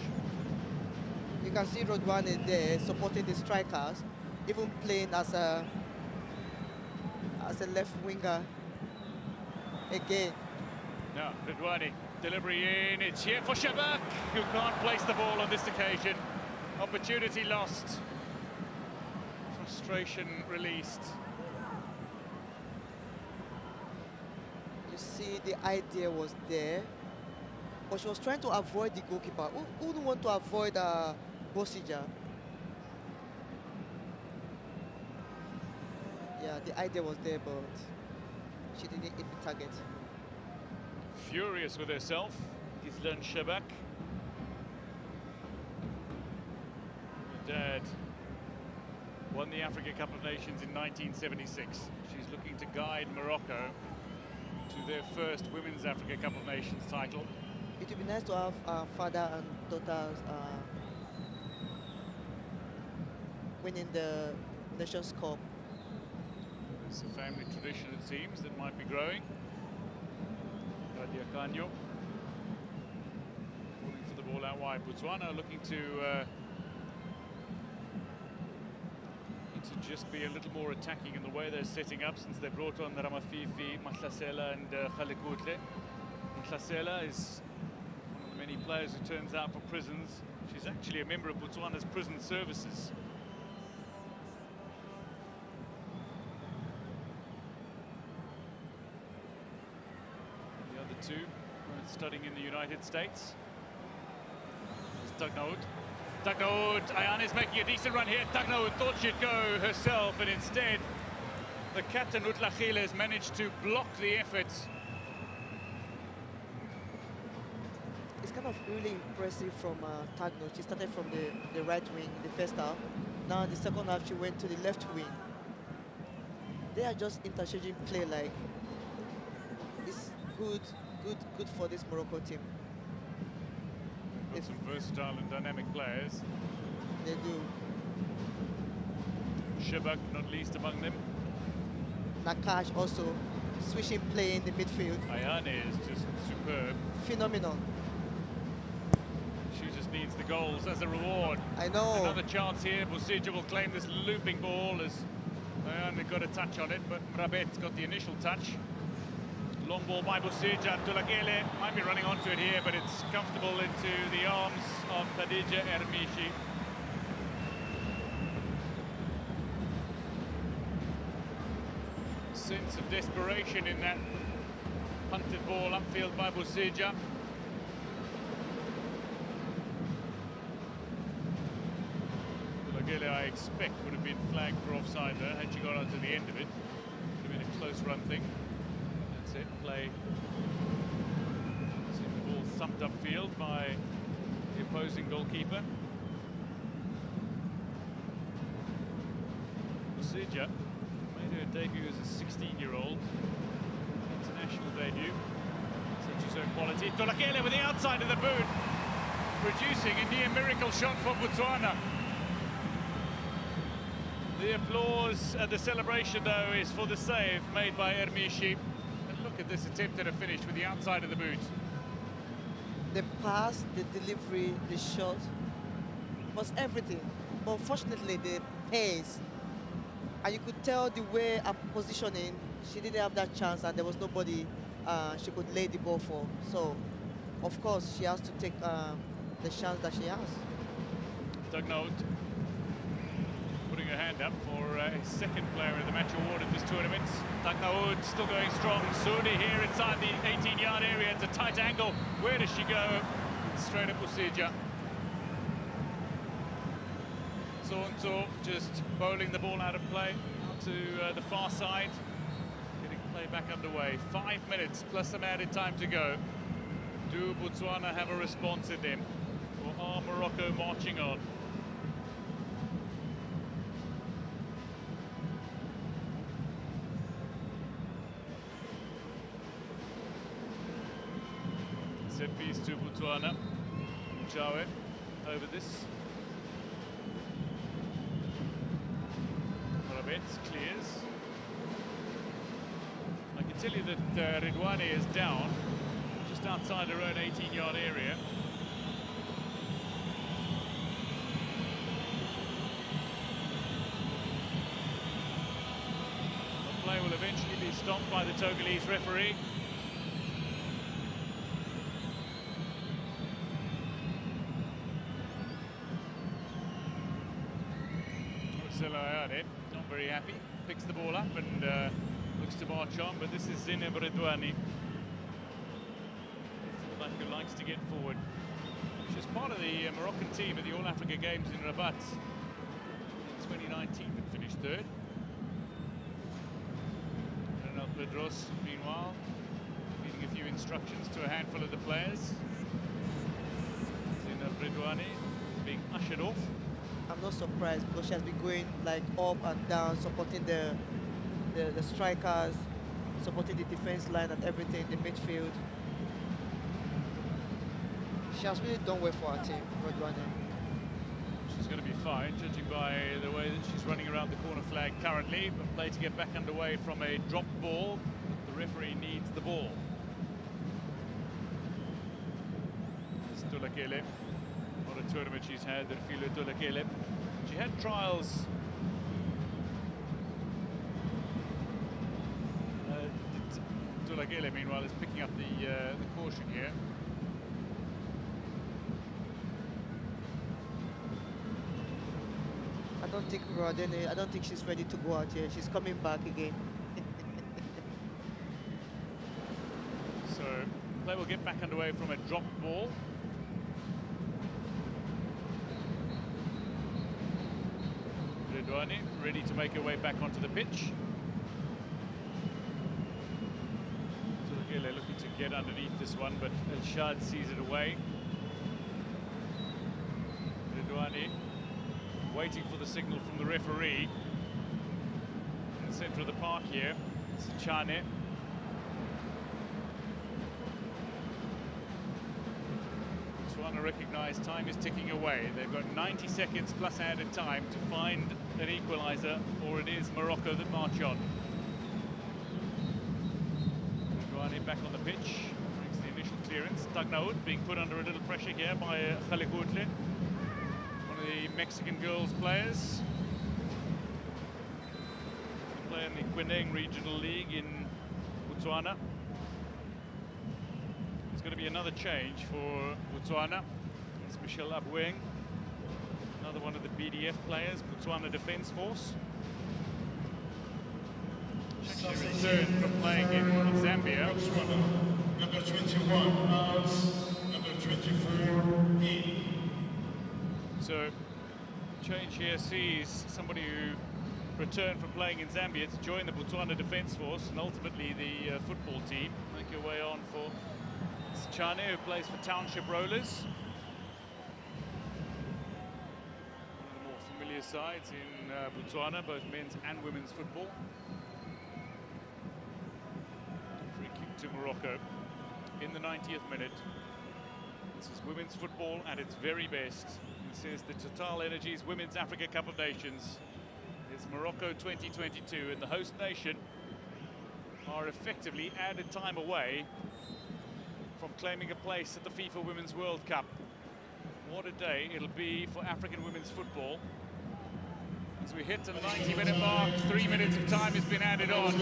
S3: You can see Redouani there supporting the strikers, even playing as a left winger again.
S2: Now Redouani, delivery in. It's here for Shebak, who can't place the ball on this occasion. Opportunity lost. Frustration released.
S3: You see, the idea was there, but she was trying to avoid the goalkeeper. Who wouldn't want to avoid Bosija? Yeah, the idea was there, but she didn't hit the target.
S2: Furious with herself, Gizlan Shebak. Her dad won the Africa Cup of Nations in 1976. She's looking to guide Morocco to their first Women's Africa Cup of Nations title.
S3: It would be nice to have father and daughters winning the Nations Cup.
S2: It's a family tradition, it seems, that might be growing. Radia Kanyo calling for the ball out wide. Botswana looking to just be a little more attacking in the way they're setting up since they brought on Ramafifi, Mahlasela and Khalekutle. Mahlasela is one of the many players who turns out for prisons. She's actually a member of Botswana's prison services. The other two are studying in the United States. There's Dagnaoud. Dagnaoud, Ayane is making a decent run here. Dagnaoud thought she'd go herself, and instead the captain Utlachile has managed to block the efforts.
S3: It's kind of really impressive from Dagnaoud. She started from the right wing in the first half. Now in the second half she went to the left wing. They are just interchanging play like it's good for this Morocco team.
S2: Got some versatile and dynamic players.
S3: They do.
S2: Shebak, not least among them.
S3: Nakash also switching play in the midfield.
S2: Ayane is just superb.
S3: Phenomenal.
S2: She just needs the goals as a reward.
S3: I know.
S2: Another chance here. Busija will claim this looping ball as Ayane got a touch on it, but Mrabet's got the initial touch. Long ball by Busija. Tulagele might be running onto it here, but it's comfortable into the arms of Khadija Ermishi. Sense of desperation in that punted ball upfield by Busija. Tulagele, I expect, would have been flagged for offside there had she got onto the end of it. Would have been a close run thing. That's it, play. See the ball thumped upfield by the opposing goalkeeper. Busija made her debut as a 16-year-old, international debut. Such his own quality. Tulakele with the outside of the boot, producing a near miracle shot for Botswana. The applause at the celebration, though, is for the save made by Ermishi. Look at this attempt at a finish with the outside of the boot.
S3: The pass, the delivery, the shot was everything. But unfortunately, the pace, and you could tell the way her positioning, she didn't have that chance, and there was nobody she could lay the ball for. So, of course, she has to take the chance that she has.
S2: Dagnaoud putting her hand up for his second player of the match award at this tournament. Dagnaoud still going strong. Sudi here inside the 18-yard area. It's a tight angle. Where does she go? Straight at Busija. Zonto just bowling the ball out of play out to the far side. Getting play back underway. 5 minutes plus some added time to go. Do Botswana have a response in them? Or are Morocco marching on? Set piece to Botswana. Jawe over this. Mrabet clears. I can tell you that Redouane is down just outside her own 18-yard area. The play will eventually be stopped by the Togolese referee. Ayane, not very happy, picks the ball up and looks to march on, but this is Zineb Redouane, who likes to get forward. She's part of the Moroccan team at the All-Africa Games in Rabat in 2019 and finished third. Renal Pedros, meanwhile, feeding a few instructions to a handful of the players. Zineb Redouane being ushered off.
S3: I'm not surprised because she has been going like up and down, supporting the strikers. supporting the defense line and everything, the midfield. She has really done well for her team, Rodwane.
S2: She's going to be fine, judging by the way that she's running around the corner flag currently. But play to get back underway from a dropped ball. The referee needs the ball. TotalEnergies. What a tournament she's had, TotalEnergies. She had trials. TotalEnergies, meanwhile, is picking up the caution here.
S3: I don't think she's ready to go out here. She's coming back again.
S2: So play will get back underway from a dropped ball. Redouane ready to make her way back onto the pitch. TotalEnergies looking to get underneath this one, but El Shad sees it away. Redouane waiting for the signal from the referee. In the centre of the park here, it's Chane. Botswana recognise time is ticking away. They've got 90 seconds plus added time to find an equaliser, or it is Morocco that march on. Redouane back on the pitch, makes the initial clearance. Tagnaoud being put under a little pressure here by Khalekoutle, one of the Mexican girls players. They play in the Quineng Regional League in Botswana. There's going to be another change for Botswana. It's Michelle Abweng, another one of the BDF players, Botswana Defence Force. She returned from playing in Zambia.
S1: Number 21 out, number 24 in.
S2: So, change here sees somebody who returned from playing in Zambia to join the Botswana Defence Force and ultimately the football team. Make your way on for Chane, who plays for Township Rollers. One of the more familiar sides in Botswana, both men's and women's football. Free kick to Morocco in the 90th minute. This is women's football at its very best. This is the TotalEnergies Women's Africa Cup of Nations. It's Morocco 2022, and the host nation are effectively added time away from claiming a place at the FIFA Women's World Cup. What a day it'll be for African women's football. As we hit the 90-minute mark, 3 minutes of time has been added on.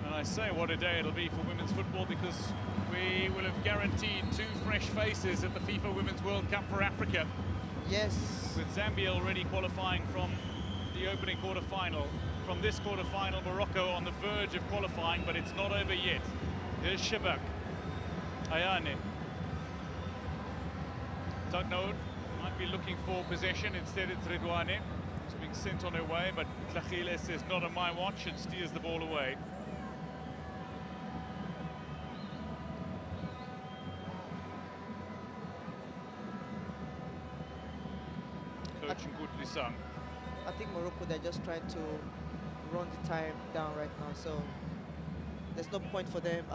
S2: And I say what a day it'll be for women's football because we will have guaranteed 2 fresh faces at the FIFA Women's World Cup for Africa.
S3: Yes.
S2: With Zambia already qualifying from the opening quarter-final. From this quarter-final, Morocco on the verge of qualifying, but it's not over yet. Here's Shebak. Ayane. Tagnaoud might be looking for possession. Instead, it's Redouane. It's being sent on her way, but Tlachile says not on my watch and steers the ball away. Coach Ngutli-Sang.
S3: I think Morocco, they're just trying to run the time down right now, so there's no point for them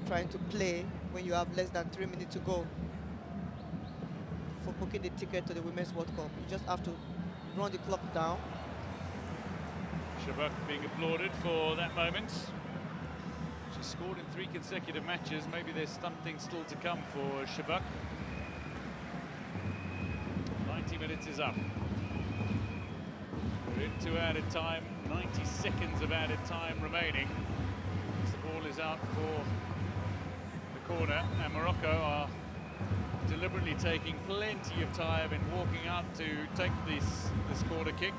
S3: trying to play when you have less than 3 minutes to go for booking the ticket to the Women's World Cup. You just have to run the clock down.
S2: Shebak being applauded for that moment. She scored in 3 consecutive matches. Maybe there's something still to come for Shebak. 90 minutes is up. We're into added time, 90 seconds of added time remaining. As the ball is out for the corner, and Morocco are deliberately taking plenty of time in walking out to take this corner kick.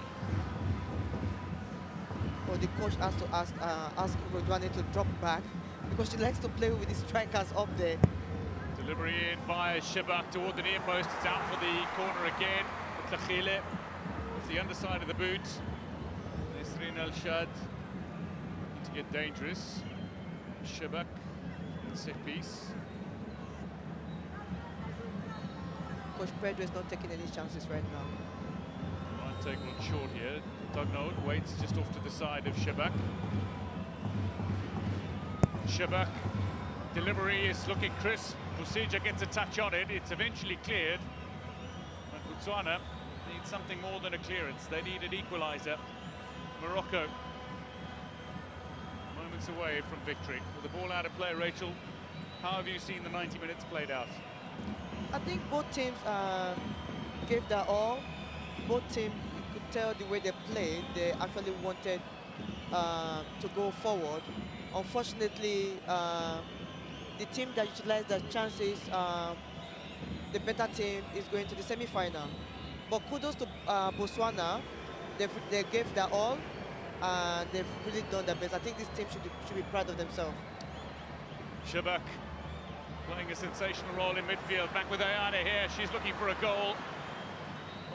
S3: Or the coach has to ask Redouane to drop back because she likes to play with the strikers up there.
S2: Delivery in by Shebak toward the near post. It's out for the corner again. Tlachile with the underside of the boot. Nesrin El Shad to get dangerous. Shebak in the set piece.
S3: Coach Pedro is not taking any chances right now.
S2: take one short here. Tugnold waits just off to the side of Shabak. Shabak, delivery is looking crisp. Procedure gets a touch on it. It's eventually cleared. But Botswana needs something more than a clearance. They need an equaliser. Morocco, moments away from victory. With the ball out of play, Rachel, how have you seen the 90 minutes played out?
S3: I think both teams gave their all. Both teams, you could tell the way they played, they actually wanted to go forward. Unfortunately, the team that utilized their chances, the better team, is going to the semi-final. But kudos to Botswana. They gave their all, and they've really done their best. I think this team should be proud of themselves.
S2: Shabak playing a sensational role in midfield. Back with Ayana here. She's looking for a goal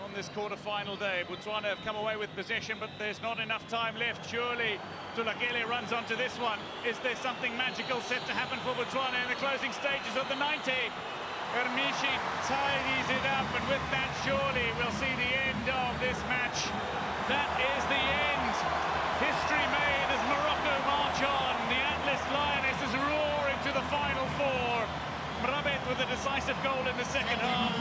S2: on this quarter-final day. Botswana have come away with possession, but there's not enough time left. Surely Tulakele runs onto this one. Is there something magical set to happen for Botswana in the closing stages of the 90? Ermishi tidies it up, and with that, surely we'll see the end of this match. That is the end. History made as Morocco march on. The Atlas Lionesses roar into the final four. Mrabet with a decisive goal in the second half.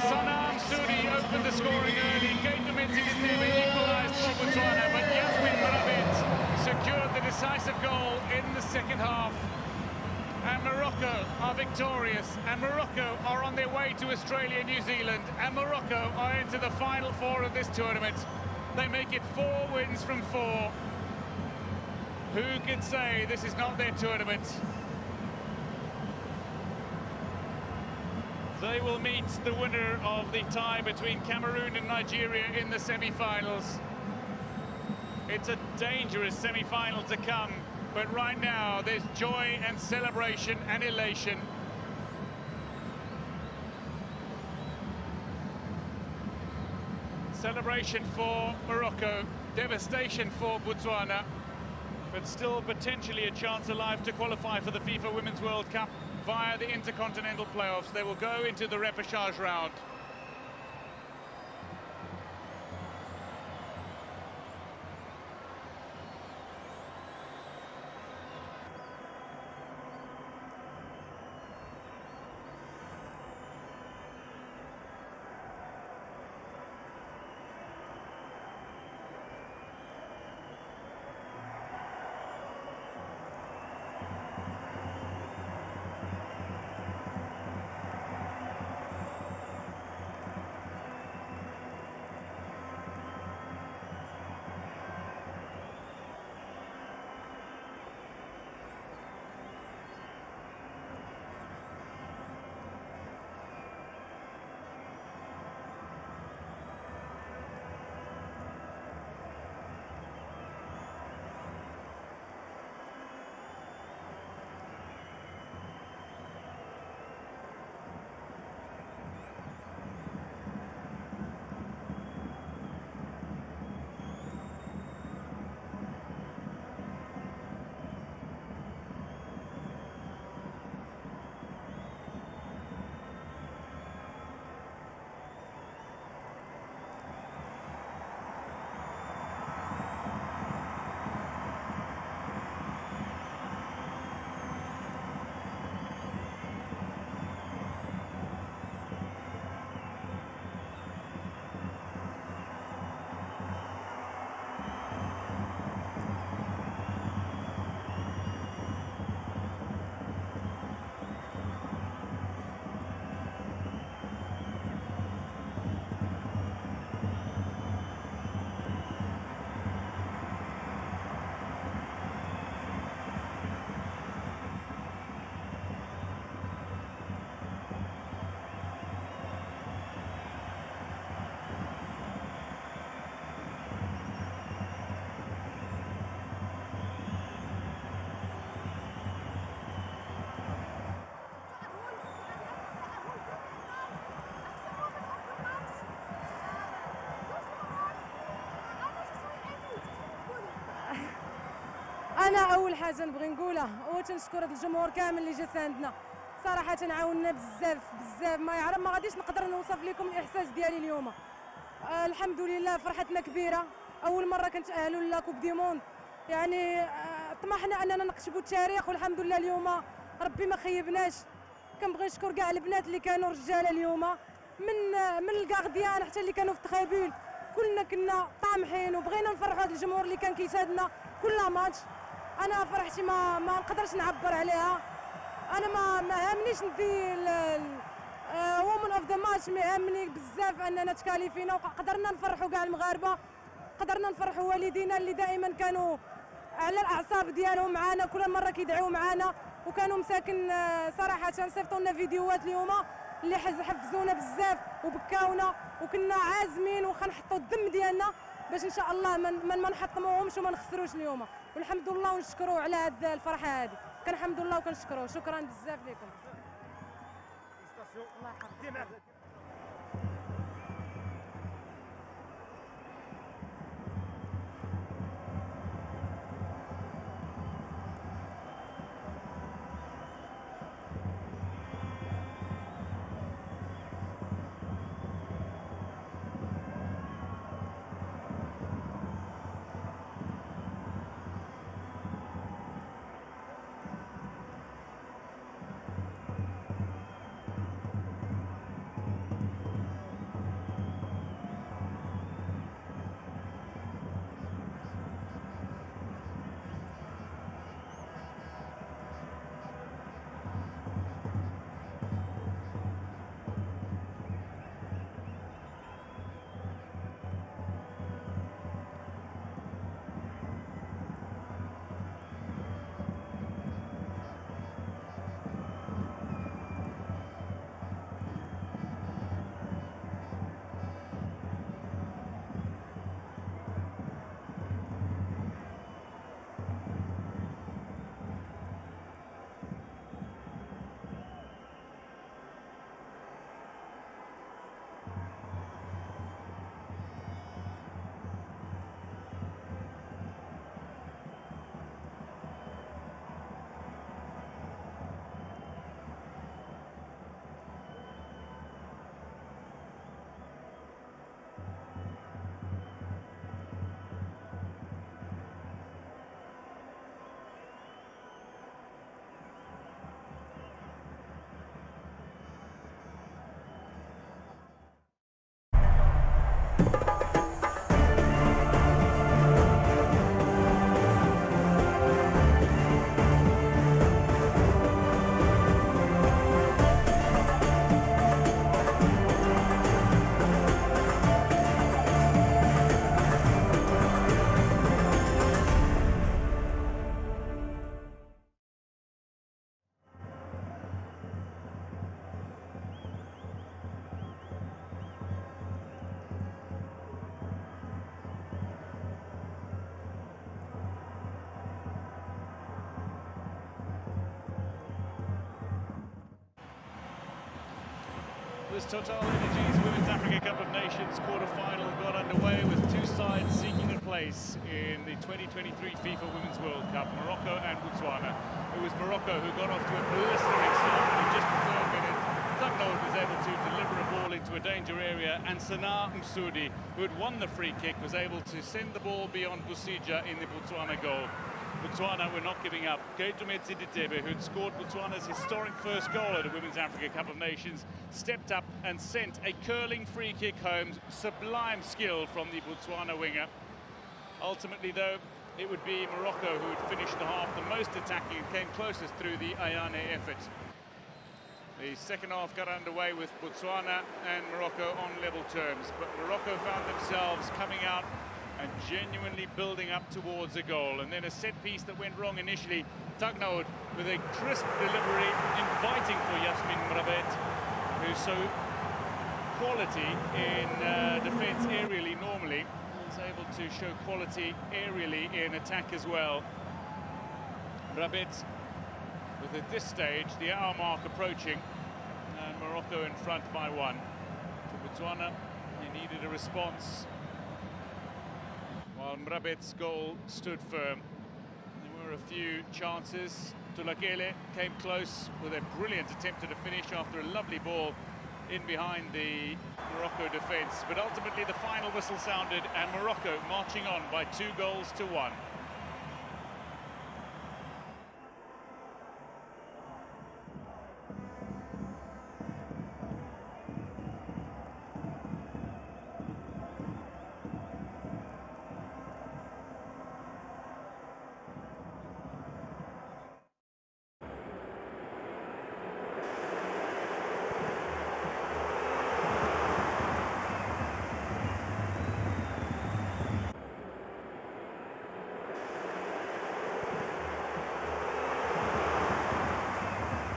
S2: Sanam Sudi opened the scoring early. Keita Mintigi equalised for Botswana, but Yasmin Mrabet secured the decisive goal in the second half. And Morocco are victorious, and Morocco are on their way to Australia and New Zealand, and Morocco are into the final four of this tournament. They make it 4 wins from 4. Who could say this is not their tournament? They will meet the winner of the tie between Cameroon and Nigeria in the semi-finals. It's a dangerous semi-final to come. But right now, there's joy and celebration and elation. Celebration for Morocco, devastation for Botswana, but still potentially a chance alive to qualify for the FIFA Women's World Cup via the Intercontinental Playoffs. They will go into the repechage round.
S4: أنا أول حاجة نبغي نقولها هو تنشكر هذا الجمهور كامل اللي جا ساندنا صراحه عاوننا بزاف بزاف، ما غاديش نقدر نوصف لكم الاحساس ديالي اليوم. الحمد لله فرحتنا كبيره، اول مره كنتاهلوا لا كوب دي موند، يعني طمحنا اننا نكتبوا التاريخ، والحمد لله اليوم ربي ما خيبناش. كنبغي نشكر كاع البنات اللي كانوا رجاله اليوم، من الكارديان حتى اللي كانوا في التخابيل، كنا طامحين وبغينا نفرحوا هذا الجمهور اللي كان كيساعدنا كل ماتش. انا فرحتي ما نقدرش نعبر عليها. انا ما هامنيش ندي وومن اوف ذا ماتش، ما هامني بزاف اننا تكاليفينا وقدرنا نفرحوا كاع المغاربه، قدرنا نفرحوا والدينا اللي دائما كانوا على الاعصاب ديالهم معنا، كل مره كيدعيو معنا وكانوا مساكن. صراحه صيفطوا لنا فيديوهات اليوم اللي حفزونا بزاف وبكاونا، وكنا عازمين وخنحطوا الدم ديالنا باش ان شاء الله ما نحطموهمش وما نخسروش اليوم. والحمد لله ونشكروه على هذه الفرحه هذه، كنحمد الله وكنشكروه. شكرا بزاف لكم. الله يحفظك.
S2: This TotalEnergies Women's Africa Cup of Nations quarter-final got underway with two sides seeking a place in the 2023 FIFA Women's World Cup, Morocco and Botswana. It was Morocco who got off to a blistering start in just the third minute. Tugnold was able to deliver a ball into a danger area, and Sana Msudi, who had won the free kick, was able to send the ball beyond Busija in the Botswana goal. Botswana were not giving up. Ketumetse Ditebe, who had scored Botswana's historic first goal at the Women's Africa Cup of Nations, stepped up and sent a curling free kick home. Sublime skill from the Botswana winger. Ultimately, though, it would be Morocco who would finish the half the most attacking and came closest through the Ayane effort. The second half got underway with Botswana and Morocco on level terms, but Morocco found themselves coming out and genuinely building up towards a goal. And then a set piece that went wrong initially. Tugnold with a crisp delivery, inviting for Yasmin Mrabet, who's so quality in defence aerially normally, is able to show quality aerially in attack as well. Mrabet with at this stage the hour mark approaching, and Morocco in front by one. For Botswana, they needed a response, while Mrabet's goal stood firm. There were a few chances Tulakele came close with a brilliant attempt at a finish after a lovely ball in behind the Morocco defence. But ultimately the final whistle sounded and Morocco marching on by 2 goals to 1.